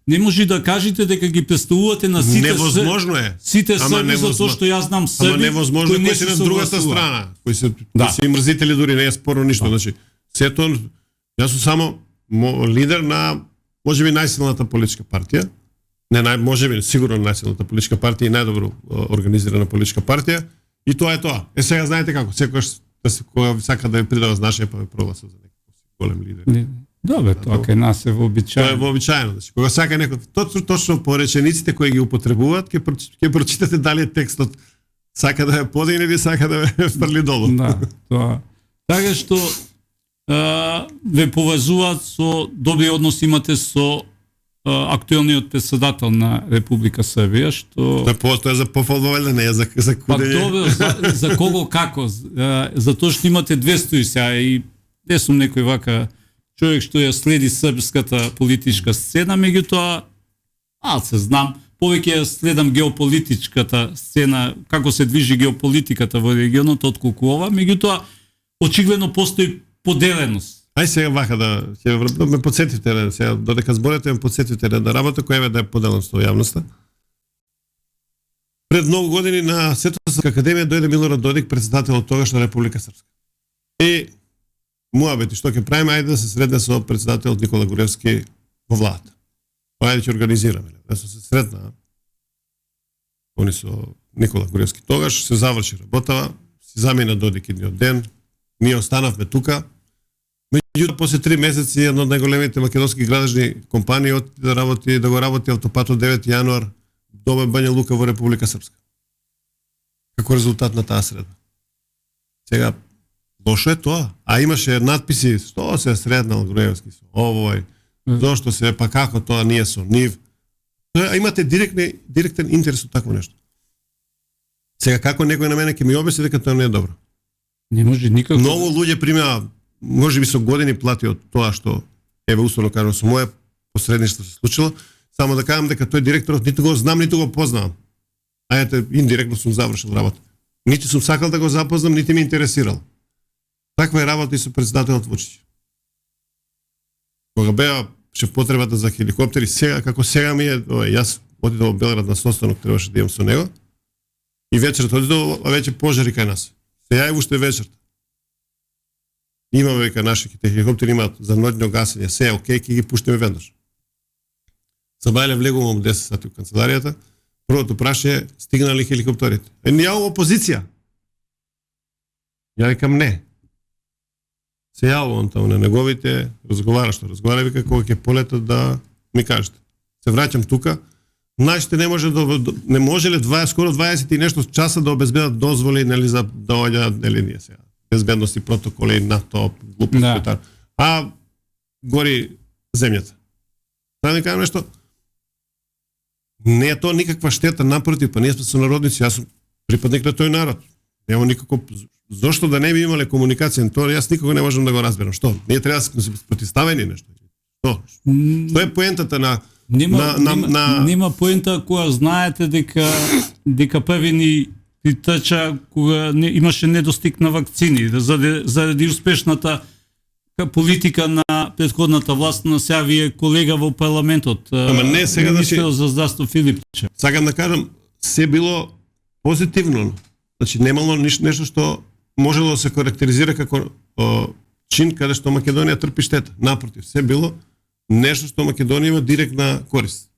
не може да кажете дека ги представувате на сите невозможно е. Сите срби, затоа што јас знам срби. Ама невозможно кои се на другата страна, кои се мрзители, дури не е спорно ништо, значи сето јас сум само лидер на можеби најсилната политичка партија, не можеби, сигурно најсилната политичка партија и најдобро организирана политичка партија, и тоа е тоа. Сега знаете како, секогаш кога сака да ја придава значење, па ве прогласува за некој голем лидер. Добре, тоа кај нас е вообичаено. Тоа е вообичаено, значи кога сака некој точно по речениците кои ги употребуваат, ќе прочитате дали е текстот сака да ја подигне или сака да ја фрли долу. Да, тоа. Така што ве повезуваат со добри односи имате со актуелниот председател на Република Србија, што тоа е за пофалбовеле, не е за кудење. Па добро, за кого како? Затоа што имате 200 сега и не сум некој вака човек што ја следи српската политичка сцена, меѓутоа се знам, повеќе ја следам геополитичката сцена, како се движи геополитиката во регионот отколку ова, меѓутоа очигледно постои поделеност. Ај сега вака да ме подсетите, сега додека зборите ме подсетите на работа која е да е поделен со јавноста. Пред многу години на Световска академија дојде Милорад Додик, председател од тогашна Република Српска. И муабети, што ќе правиме, ајде да се средне со председателот Никола Груевски во владата. Ајде ќе организираме. Да се сретна они со Никола Груевски. Тогаш се заврши работава, си замина Додик едниот ден, ние останавме тука. Меѓутоа, после 3 месеци, една од најголемите македонски градежни компании да го работи автопатот 9 јануар до Бања Лука во Република Српска. Како резултат на таа среда. Сега, лошо е тоа. А имаше надписи, што се среднал Груевски со овој, зошто се, па како тоа ние со нив. Имате директен интерес од такво нешто. Сега, како некој на мене ќе ми објасни дека тоа не е добро? Не може никако. Многу луѓе примаа, можеби со години плати од тоа што, еве условно кажам, со моје посредништво се случило, само да кажам дека тој директорот ниту го знам, ниту го познавам. А ете, индиректно сум завршил работа. Нити сум сакал да го запознам, нити ме интересирал. Таква е работа и со председателот Вучич. Кога беа ше потребата за хеликоптери. Сега, како сега ми е, јас отидов во Белград на состанок, требаше да идам со него. И вечерот отидов, а веќе пожари кај нас. Сега е уште вечерта. Има века наши хеликоптери имаат за ноќно гасење, се е окей, ќе ги пуштиме веднаш. Забајле влегувам 10 сати во канцеларијата. Првото прашање е стигнали хеликоптерите. Ја опозиција. Ја викам не. Се јавувам таму на неговите, разговара, вика кога ќе полетат да ми кажете. Се враќам тука. Нашите не можеле скоро 20 и нешто часа да обезбедат дозволи, нели, за да оѓаат, нели, ние сега. Безбедности протоколи, НАТО, глупости, да. А гори земјата. Да не кажам нешто. Не е тоа никаква штета, напротив, па ние сме сонародници, јас сум припадник на тој народ. Нема никако. Зошто да не би имале комуникација? Тоа јас никога не можам да го разберам. Што? Ние треба да се противставени нешто. Што е поентата на Нема поента кога знаете дека први ни притеча кога имаше недостиг на вакцини, заради успешната политика на претходната власт на сега вие колега во парламентот. Ама не сега министерот за здравство Филипче. Сакам да кажам, се било позитивно. Значи немало нешто што можело да се карактеризира како чин каде што Македонија трпи штета. Напротив, се било нешто што Македонија има директна корист.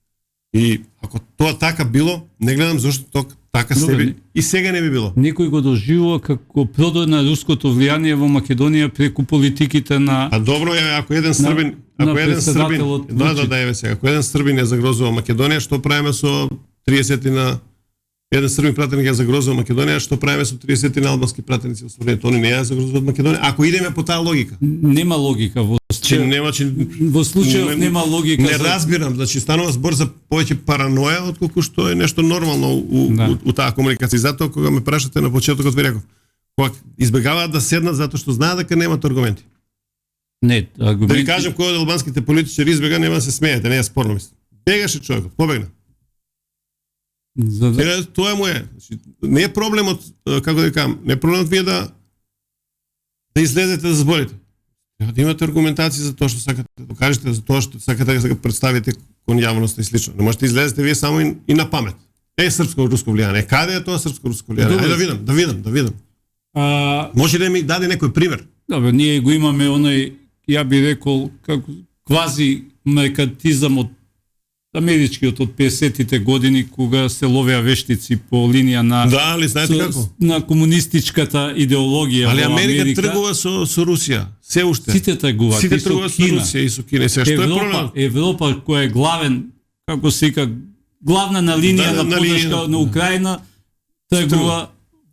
И ако тоа така било, не гледам зашто така себе и сега не би било. Некој го доживува како продор на руското влијание во Македонија преку политиките на. А добро е ако еден србин, ако еден србин е загрозува Македонија, што правиме со 30 на еден србин пратеник ја загрозува Македонија, што правиме со 30 на албански пратеници во Словенија? Они не ја загрозуваат Македонија. Ако идеме по таа логика. Нема логика во во случајот нема логика. Не разбирам, значи станува збор за повеќе параноја отколку што е нешто нормално у таа комуникација. Затоа кога ме прашате на почетокот ви реков, кога избегаваат да седнат затоа што знаат дека немаат аргументи. Не, аргументи. Да ви кажам кој од албанските политичари избега, нема да се смеете, не е спорно мислам. Бегаше човекот, побегна. Тоа му е. Значи, не е проблемот, како да кажам, не е проблемот вие да излезете да зборите. Треба да имате аргументации за тоа што сакате да кажете, за тоа што сакате да го представите кон јавноста и слично. Не можете да излезете вие само и на памет. Српско-руско влијание. Каде е тоа српско-руско влијание? Ајде да видам. Може да ми даде некој пример? Добро, ние го имаме оној, ја би рекол, како квази меркантизам од америчкиот од 50-тите години кога се ловеа вештици по линија на знаете како? На комунистичката идеологија. Али Америка тргува со Русија. Се уште. Сите тргуваат. Сите тргуваат со Русија и со Кина. Што е проблемот? Европа која е главен, како се вика, главна на линија на подршка на Украина, тргува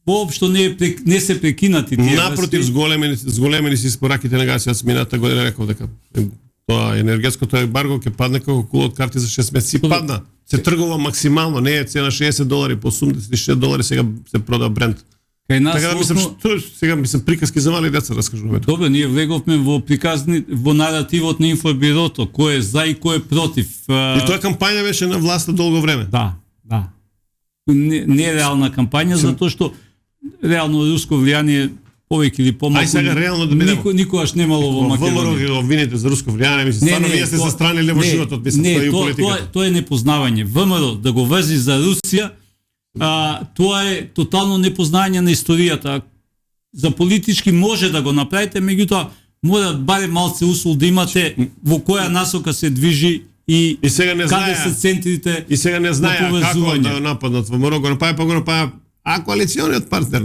воопшто не се прекинати тие. Напротив, зголемени си спораките на газ. Јас мината година реков дека тоа енергетското ембарго ќе падне како кула од карти за 6 месеци. Падна. Се тргува максимално, не е цена $60, по $86 сега се продава Брент. Така да мислам што сега приказки за мали деца раскажуваме. Добре, ние влеговме во наративот на инфобирото, кој е за и кој е против. И тоа кампања беше на власта долго време. Да. Не е реална кампања, затоа што реално руско влијание повеќе или помалку. Ај сега реално да бидеме. Никогаш немало во Македонија. ВМРО ги обвините за руско влијание, мислам, стварно вие сте за страни лево животот, мислам, тоа и политиката. Тоа е непознавање. ВМРО да го врзи за Русија, тоа е тотално непознање на историјата. За политички може да го направите, меѓутоа мора барем малце усул да имате во која насока се движи и сега не каде се центрите. И сега не знае како да нападнат ВМРО, го направи. А коалициониот партнер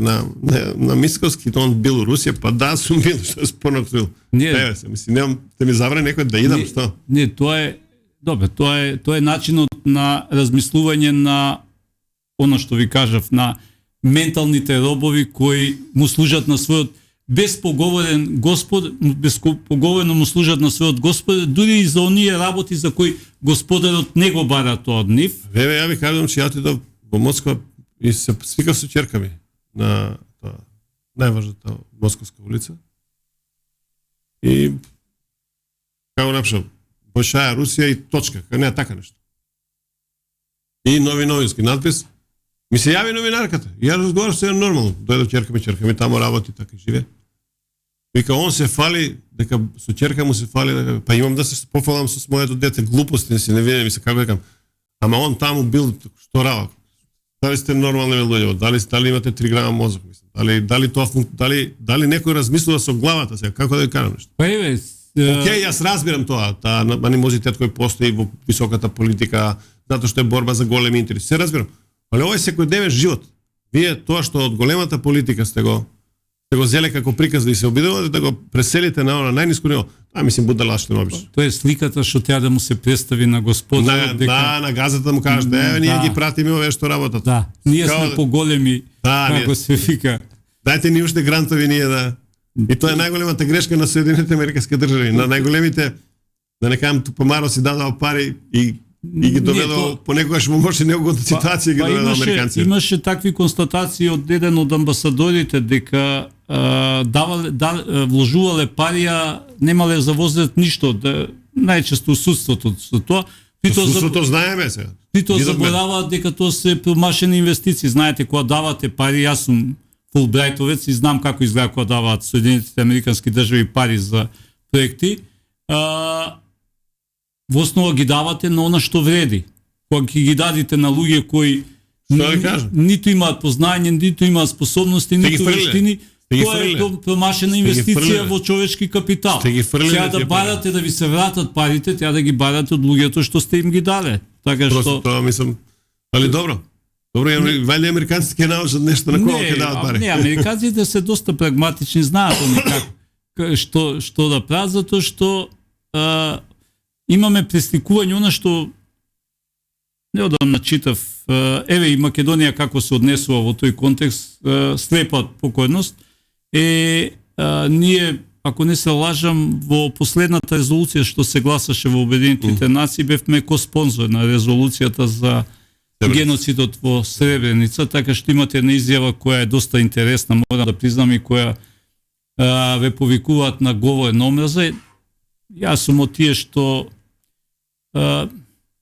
на Мисковски, он бил Русија, па да, сум бил, што е спорно крил. Еве се, мислам, немам, те ми забрани некој да идам, што? Не, тоа е, добре, тоа е начинот на размислување на оно што ви кажав, на менталните робови кои му служат на својот безпоговорен Господ, безпоговорено му служат на својот Господ, дури и за оние работи за кои Господарот не го бара тоа од нив. Еве, ја ви кажам, че ја отидов во Москва и се свикав со ќерка ми на тоа најважната Московска улица. И како напишал, Бошаја Русија и точка, не така нешто. И новински надпис. Ми се јави новинарката. И ја разговарав се нормално. Дојде ќерка ми таму работи, така живе. Вика, он се фали, дека со ќерка му се фали, дека, па имам да се пофалам со моето дете, глупости, си не видам, ми се како викам. Ама он таму бил, што рава? Дали сте нормални луѓе, дали имате 3 грама мозок, мислам. Дали некој размислува со главата сега, како да ја кажам нешто? Па еве, Океј, јас разбирам тоа, таа анимозитет кој постои во високата политика, затоа што е борба за големи интереси. Се разбирам. Али ова е секојдневен живот. Вие тоа што од големата политика сте го зеле како приказ да се обидувате да го преселите на најниско ниво. Мислим будалаштина обично. Тоа е сликата што треба да му се представи на Господарот на газата му кажете, еве ние ги пратиме овие што работат. Да, ние сме поголеми, како се вика. Дајте ни уште грантови ние да. И тоа е најголемата грешка на Соединените американски држави, на најголемите, да не кажам тупомаро си дадал пари и ги доведал понекогаш му може неугодна ситуација ги доведал американци. Имаше такви констатации од еден од амбасадорите дека вложувале пари, а немале за возят ништо, најчесто усудството со тоа. Усудството знаеме се. Тито забораваат дека тоа се промашени инвестиции. Знаете, кога давате пари, јас сум фулбрајтовец и знам како изгледа кога даваат Соединетите американски држави пари за проекти. Во основа ги давате на она што вреди. Кога ги дадите на луѓе кои ниту имаат познање, ниту имаат способности, ниту вештини, тоа е промашена инвестиција во човечки капитал. Сега да барате да ви се вратат парите, треба да ги барате од луѓето што сте им ги дале. Така што тоа мислам, али добро. Добро, вали американците ќе научат нешто на кога ќе дават пари. Не, американците се доста прагматични, знаат они што да прават, затоа што имаме пресликување она што неодамна читав, еве и Македонија како се однесува во тој контекст, слепа покојност, ние, ако не се лажам, во последната резолуција што се гласаше во Обединетите нации, бевме ко-спонзор на резолуцијата за геноцидот во Сребреница, така што имате една изјава која е доста интересна, морам да признам, и која ве повикуваат на говор на омраза. Јас сум од тие што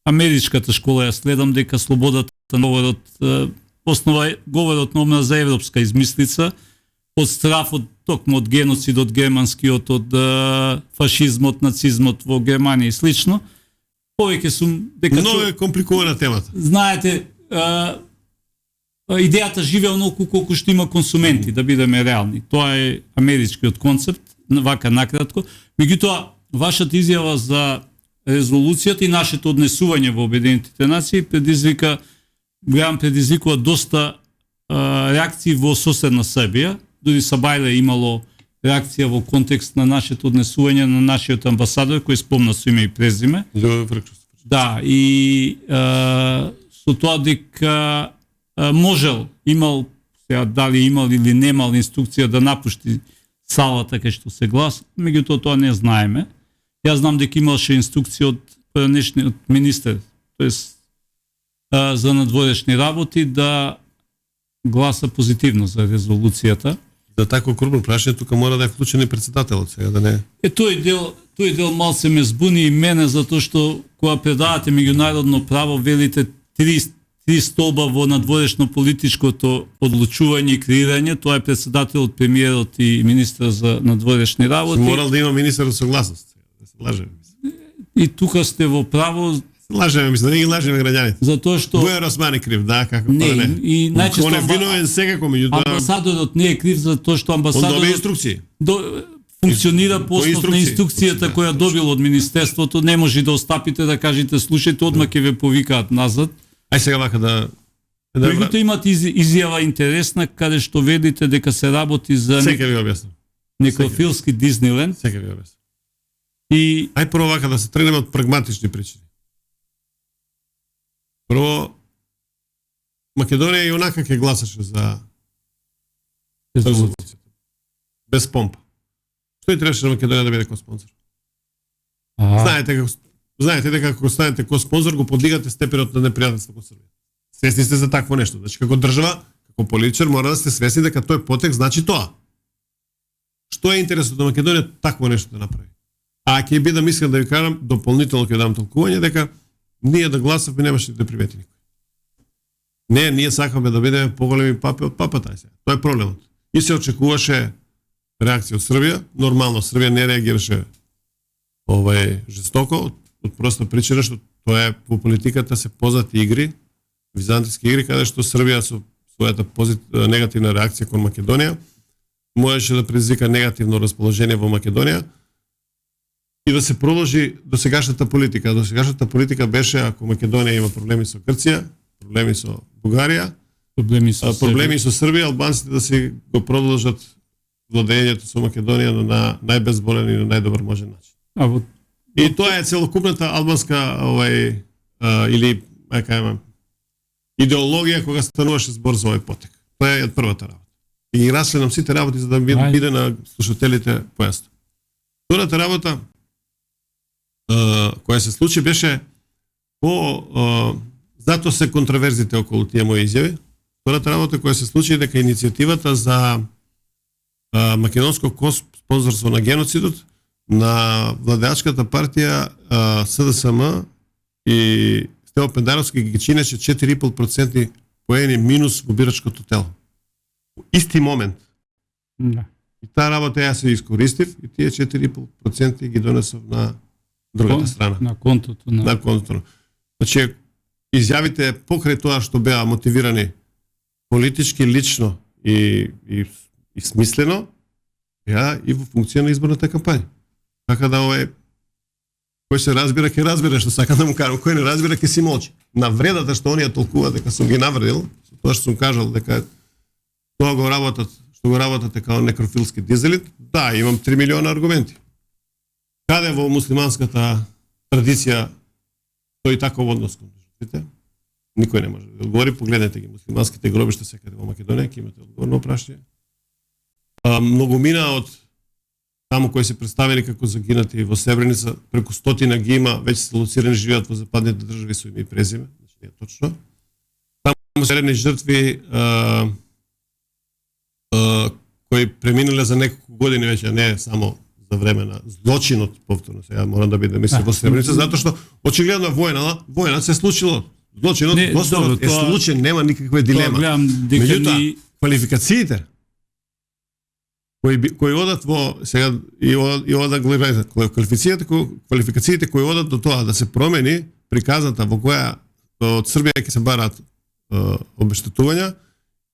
америчката школа ја следам, дека слободата на говорот, основа говорот на омраза е европска измислица, од страфот, токму од геноцидот германскиот, од фашизмот, нацизмот во Германија и слично. Повеќе сум дека многу е компликувана темата. Знаете, идејата живее онолку колку што има консументи, да бидеме реални. Тоа е америчкиот концепт, вака накратко. Меѓутоа, вашата изјава за резолуцијата и нашето однесување во Обединетите нации предизвикува доста реакции во соседна Србија. Дури Сабајле имало реакција во контекст на нашето однесување на нашиот амбасадор, кој спомна со име и презиме. Да, и со тоа дека можел, имал, сега дали имал или немал инструкција да напушти салата кај што се глас, меѓутоа тоа не знаеме. Јас знам дека имаше инструкција од предишниот министер, тоест за надворешни работи, да гласа позитивно за резолуцијата. За тако крупно прашање тука мора да е вклучен и председателот сега, да не. Тој дел малце ме збуни и мене, затоа што кога предавате меѓународно право, велите три столба во надворешно политичкото одлучување и креирање, тоа е председателот, премиерот и министер за надворешни работи. Морал да има министерот согласност. Да се лажеме. И тука сте во право. Лажеме, мислам, да не ги лажеме граѓаните. Затоа што Бојар Осман е крив, да, како не. И најчесто он е виновен секако, меѓутоа амбасадорот не е крив за тоа што амбасадорот он доби инструкции. Функционира по основ на инструкцијата која добил од министерството, не може да остапите да кажете слушајте, одма ќе ве повикаат назад. Ај сега вака да Меѓутоа имате изјава интересна каде што велите дека се работи за некрофилски Дизниленд. Сега ви објаснам. И ај прво вака да се тргнеме од прагматични причини. Прво, Македонија и онака ќе гласаше за резолуцијата. Без помпа. Што и требаше на Македонија да биде ко-спонзор? Знаете дека ако станете ко-спонзор, го подигате степенот на непријателство кон Србија. Свесни сте за такво нешто. Значи, како држава, како политичар, мора да сте свесни дека тој потек значи тоа. Што е интересот на Македонија такво нешто да направи? А ќе бидам искрен да ви кажам, дополнително ќе дам толкување дека ние да гласавме немаше да привети никој. Не, ние сакаме да бидеме поголеми папи од папата. Тоа е проблемот. И се очекуваше реакција од Србија. Нормално Србија не реагираше жестоко од проста причина што тоа е во политиката се познати игри, византиски игри, каде што Србија со својата негативна реакција кон Македонија можеше да предизвика негативно расположение во Македонија и да се продолжи досегашната политика. Досегашната политика беше, ако Македонија има проблеми со Грција, проблеми со Бугарија, проблеми со Србија, албанците да се го продолжат владењето со Македонија на најбезболен и на најдобар можен начин. И тоа е целокупната албанска или идеологија кога стануваше збор за овој потек. Тоа е првата работа. И ги расленам сите работи за да биде на слушателите појасно. Втората работа која се случи беше затоа се контраверзите околу тие мои изјави. Втората работа која се случи дека иницијативата за македонско спонзорство на геноцидот на владеачката партија СДСМ и Стево Пендаровски ги чинеше 4,5% поени минус во бирачкото тело. Во исти момент. Да. И таа работа ја се искористив и тие 4,5% ги донесов на другата страна. На контото. На контото. Значи, изјавите покрај тоа што беа мотивирани политички, лично и смислено, беа и во функција на изборната кампања. Така да кој се разбира, ќе разбира што сакам да му кажам, кој не разбира, ќе си молчи. На вредата што оние толкуваат дека сум ги навредил, тоа што сум кажал дека тоа го работате као некрофилски дизелит, да, имам 3 милиона аргументи. Каде во муслиманската традиција тој таков однос кон жртвите? Никој не може да одговори, погледнете ги муслиманските гробишта секаде во Македонија, ќе имате одговор на прашање. Многумина од таму кои се представени како загинати во Сребреница, преку 100 ги има, веќе се лоцирани, живеат во западните држави со име и презиме, значи не е точно. Таму се редни жртви кои преминале за неколку години веќе, не само за време на злочинот, повторно сега морам да бидам мислам во Сребреница, затоа што очигледно војна се случило. Злочинот е случен, нема никаква дилема. Меѓутоа, квалификациите кои одат во сега и одат квалификациите кои одат до тоа да се промени приказната во која од Србија ќе се бараат обештетувања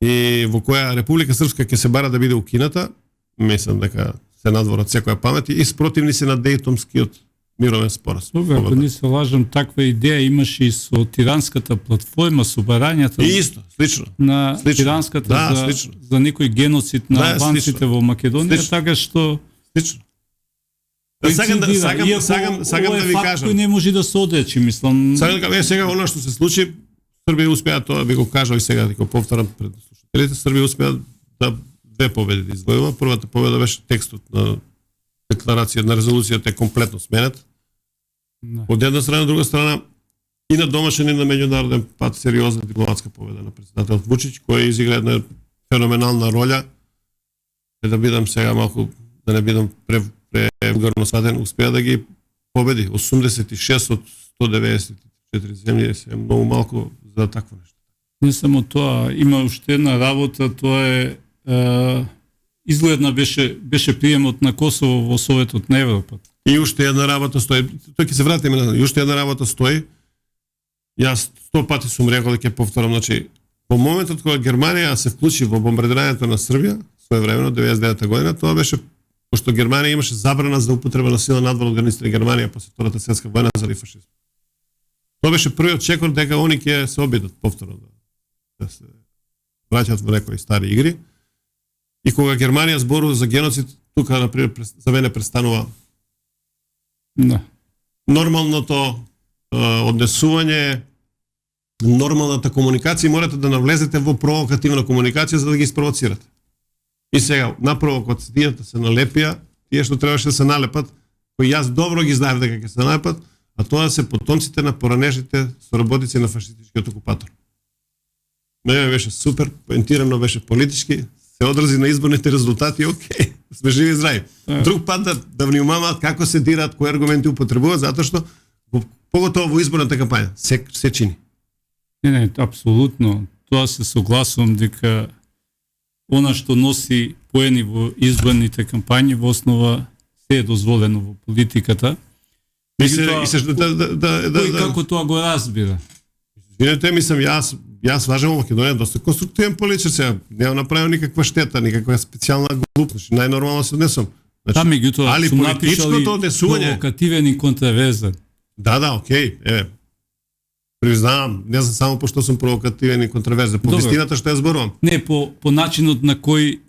и во која Република Српска ќе се бара да биде укината, мислам дека се надвор од секоја памет и спротивни се на Дејтонскиот мировен споразум. Добре, ако не се лажам, таква идеја имаше и со тиранската платформа, со барањата и исто, слично. На тиранската за некој геноцид на албанците во Македонија, така што слично. Сакам да ви кажам. Кој не може да се одречи, мислам. Сакам да кажам, сега она што се случи, Србија успеа, тоа би го кажал и сега да го повторам пред слушателите, Србија успеа да две победи да извојува. Првата победа беше текстот на декларација, на резолуцијата е комплетно сменет. Од една страна, од друга страна, и на домашен и на меѓународен пат сериозна дипломатска победа на претседателот Вучич, кој изигра една феноменална роља. Да бидам сега малку, да не бидам превулгарно сватен, успеа да ги победи. 86 од 194 земји е многу малку за такво нешто. Не само тоа, има уште една работа, тоа е изгледна беше приемот на Косово во Советот на Европа. И уште една работа стои, тој ќе се вратиме на, и уште една работа стои. Јас 100 пати сум рекол и ќе повторам, значи, во моментот кога Германија се вклучи во бомбардирањето на Србија, своевремено 99 година, тоа беше пошто Германија имаше забрана за употреба на сила надвор од границите на Германија после Втората светска војна заради фашизмот. Тоа беше првиот чекор дека они ќе се обидат повторно да се враќаат во некои стари игри. И кога Германија зборува за геноцид, тука например за мене престанува нормалното однесување, нормалната комуникација, морате да навлезете во провокативна комуникација за да ги испровоцирате. И сега, на провокацијата се налепија, тие што требаше да се налепат, кои јас добро ги знаев дека ќе се налепат, а тоа се потомците на поранешните соработници на фашистичкиот окупатор. Мене беше супер, поентирано беше политички, се одрази на изборните резултати, окей, сме живи и здрави. Друг пат да внимаваат како се дираат, кои аргументи употребуваат, затоа што поготово во изборната кампања се чини. Не, апсолутно. Тоа се согласувам дека она што носи поени во изборните кампањи во основа се е дозволено во политиката. Кој како тоа го разбира? Извинете, мислам, јас важам во Македонија доста конструктивен политичар, сега нема направил никаква штета, никаква специјална глупост, најнормално се однесам. Значи, меѓутоа али сум политичкото напишали однесување, провокативен и контраверзен. да, окей, признавам, не знам само пошто сум провокативен и контраверзен, по вистината што ја зборувам. Не, по начинот на кој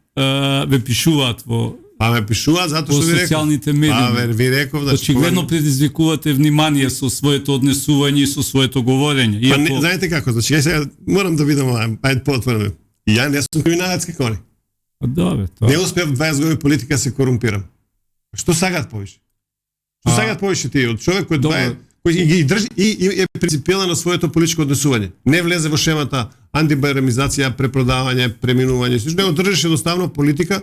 ве пишуваат во ме пишуваат затоа што ви реков. социјалните медии. Ви реков, значи, очигледно предизвикувате внимание со своето однесување и со своето говорење. Па не, знаете како, значи ја сега морам да видам, ајде поотворено. Ја не сум криминалец како они. Добре, тоа. Не успев 20 години политика се корумпирам. Што сагат повише? Што сагат повише ти од човек кој ги држи и е принципиелен на своето политичко однесување. Не влезе во шемата антибарамизација, препродавање, преминување, што него држеше едноставно политика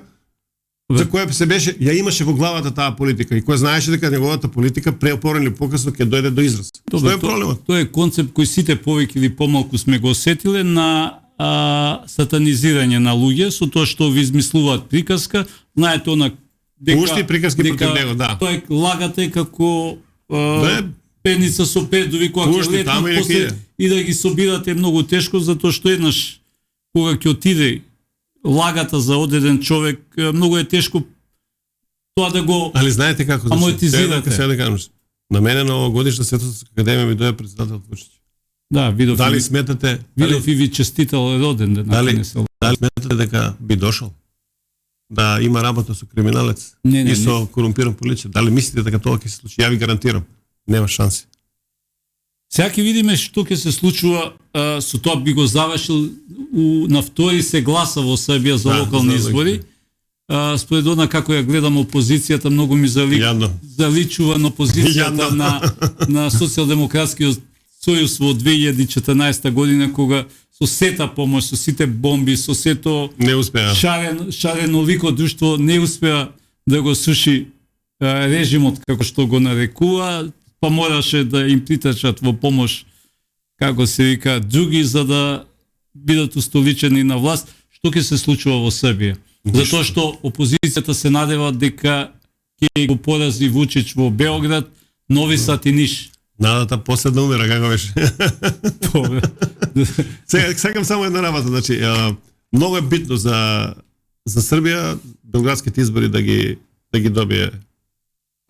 за која се беше, ја имаше во главата таа политика и кој знаеше дека неговата политика преопорен или покасно ќе дојде до израз. Што е проблемот? Тоа е концепт кој сите повеќе или помалку сме го осетиле на сатанизирање на луѓе со тоа што ви измислуваат приказка, знаете она Ушти приказки против него, да. Тоа е лагате како пеница со пердови која ќе летнат после и да ги собирате многу тешко, затоа што еднаш кога ќе отиде лагата за одеден човек, многу е тешко тоа да го али знаете како амортизирате. Сега да кажам, на мене на овогодишна Световска академија ми дојде председател Вучич. Да, видов. Дали сметате? Видов и ви честитал роден ден. Дали сметате дека би дошол да има работа со криминалец и со корумпиран политичар? Дали мислите дека тоа ќе се случи? Ја ви гарантирам, нема шанси. Сега ќе видиме што ќе се случува, со тоа би го завршил на втори се гласа во Србија за локални избори. Според она како ја гледам опозицијата, многу ми заличува на опозицијата на Социјалдемократскиот сојуз во 2014 година, кога со сета помош, со сите бомби, со сето не успеа. Шареновико друштво не успеа да го суши режимот како што го нарекува, па мораше да им притачат во помош, како се вика, други за да бидат устоличени на власт. Што ќе се случува во Србија? Затоа што опозицијата се надева дека ќе го порази Вучич во Београд, Нови Сад и Ниш. Надата последна умира, како беше. Сега сакам само една работа, значи многу е битно за Србија белградските избори да ги добие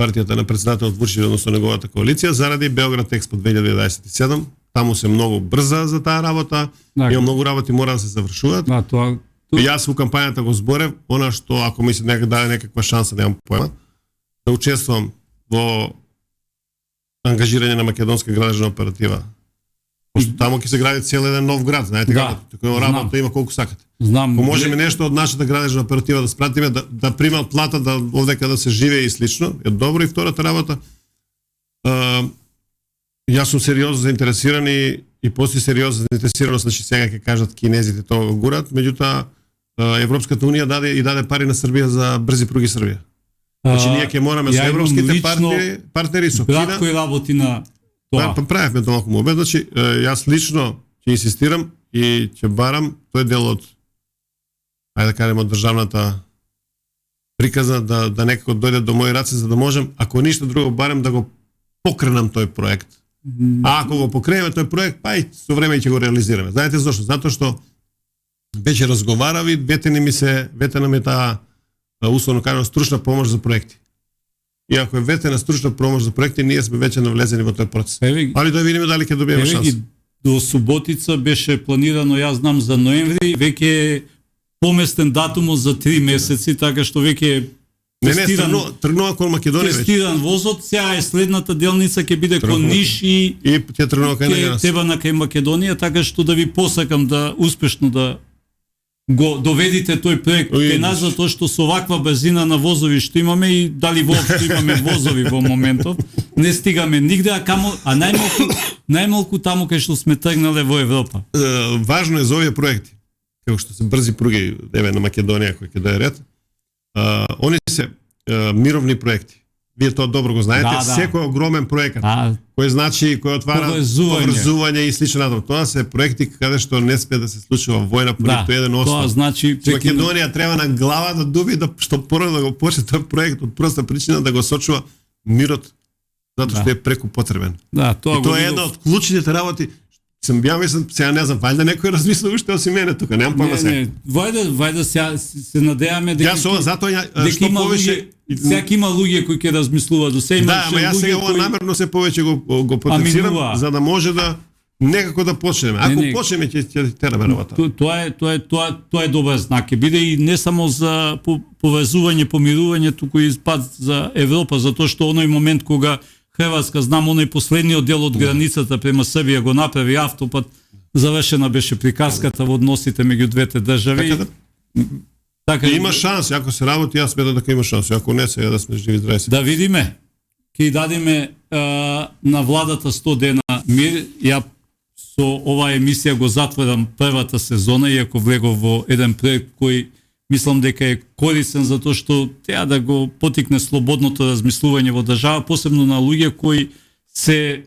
партијата на председателот Вучич, односно неговата коалиција, заради Белград Експо 2027. Таму се многу брза за таа работа, има многу работи мора да се завршуваат. Јас во кампањата го зборев, она што ако ми се даде некаква шанса, немам поема, да учествувам во ангажирање на македонска градежна оператива. Пошто таму ќе се гради цел еден нов град, знаете како? Такова работа има колку сакате. Знам. Ако можеме нешто од нашата градежна оператива да спратиме, да примат плата, да овдека да се живее и слично, е добро. И втората работа, јас сум сериозно заинтересиран и постои сериозна заинтересираност, значи сега ќе кажат кинезите тоа го гурат, меѓутоа Европската унија даде пари на Србија за брзи пруги Србија. Значи ние ќе мораме со европските партнери со Кина. Кој работи на тоа? Правевме тоа малку обед, значи јас лично ќе инсистирам и ќе барам тој дел од ајде да кажеме од државната приказна да некако дојде до мои раце за да можем, ако ништо друго, барем да го покренам тој проект. А ако го покренеме тој проект, па и со време ќе го реализираме. Знаете зошто? Затоа што веќе разговарави, ветена ми таа условно кажано стручна помош за проекти. И ако е ветена стручна помош за проекти, ние сме веќе навлезени во тој процес. Али да видиме дали ќе добиеме шанса. До суботица беше планирано, јас знам, за ноември, веќе е поместен датумот за 3 месеци, така што веќе тргнува кон Македонија веќе. Тестиран возот, сега е следната делница ќе биде кон Ниш и ќе тргнува кај тебе на кај Македонија, така што да ви посакам да успешно да го доведите тој проект кај нас, затоа што со оваква брзина на возови што имаме и дали воопшто имаме возови во моментов, не стигаме нигде, а најмалку таму кај што сме тргнале во Европа. Важно е за овие проекти, како што се брзи пруги на Македонија кој ќе дое ред. Они се мировни проекти. вие тоа добро го знаете, Да, да. секој огромен проекат, Да, кој значи, кој отвара поврзување и слично натаму. Тоа се проекти каде што не спе да се случува војна по ниту еден тоа остров. значи Македонија треба на глава да дуби да што порано да го почне тој проект од проста причина да го сочува мирот, затоа што е преку потребен. Да, тоа И го тоа е видов. една од клучните работи. Ја мислам, сега не знам, вајда некој размисли уште осим мене тука, немам појма сега. Не, вајда се надеваме дека Јас ова затоа дека што има повеќе сега има луѓе кои ќе размислуваат, до се има да, ама јас сега ова намерно се повеќе го потенцирам минува. за да може да некако да почнеме. Ако Не. почнеме ќе тераме новата. Тоа е добар знак. Ќе биде и не само за повезување, помирување, туку и пат за Европа, затоа што оној момент кога Хрватска, знам, оној последниот дел од границата према Србија го направи автопат, завршена беше приказката во односите меѓу двете држави. Така, Има шанс, ако се работи, јас сметам дека има шанс. Ако не, сега да сме живи здрави. да видиме. Ќе дадеме на владата 100 дена мир. Ја со оваа емисија го затворам првата сезона, иако влегов во еден проект кој мислам дека е корисен затоа што теа да го потикне слободното размислување во држава, посебно на луѓе кои се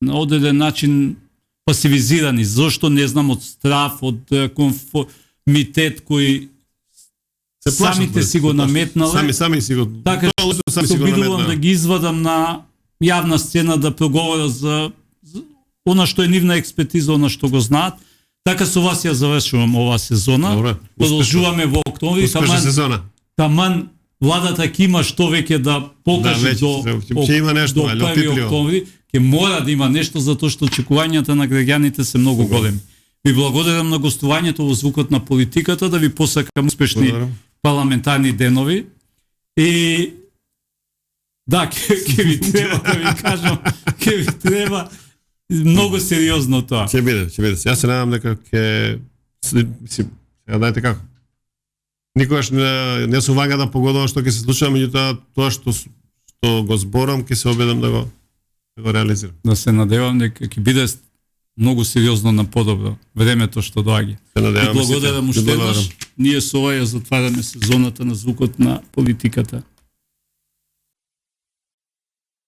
на одреден начин пасивизирани. Зошто не знам, од страф, од конформитет кои самите си го наметнале. Сами си го. Така сами се си го обидувам наметнале. да ги извадам на јавна сцена да проговорат за она што е нивна експертиза, она што го знаат. Така со вас ја завршувам оваа сезона. Добре, Продолжуваме во октомври. Успешна сезона. Таман владата ќе има што веќе да покаже веќе, до ќе има нешто, до али 1 опипливо. октомври. Ќе мора да има нешто затоа што очекувањата на граѓаните се многу големи. Ви благодарам на гостувањето во Звукот на политиката, да ви посакам успешни парламентарни денови. И да, ќе ви треба да ви кажам, ќе ви треба многу сериозно тоа. Ќе биде. Јас се надам дека ќе мислим, сега дајте како. Никогаш не сум вага да погодувам што ќе се случува, меѓутоа тоа што го зборам ќе се обидам да го реализирам. Да се надевам дека ќе биде многу сериозно на подобро времето што доаѓа. Се надевам. Благодарам уште еднаш. Ние со ова ја затвараме сезоната на Звукот на политиката.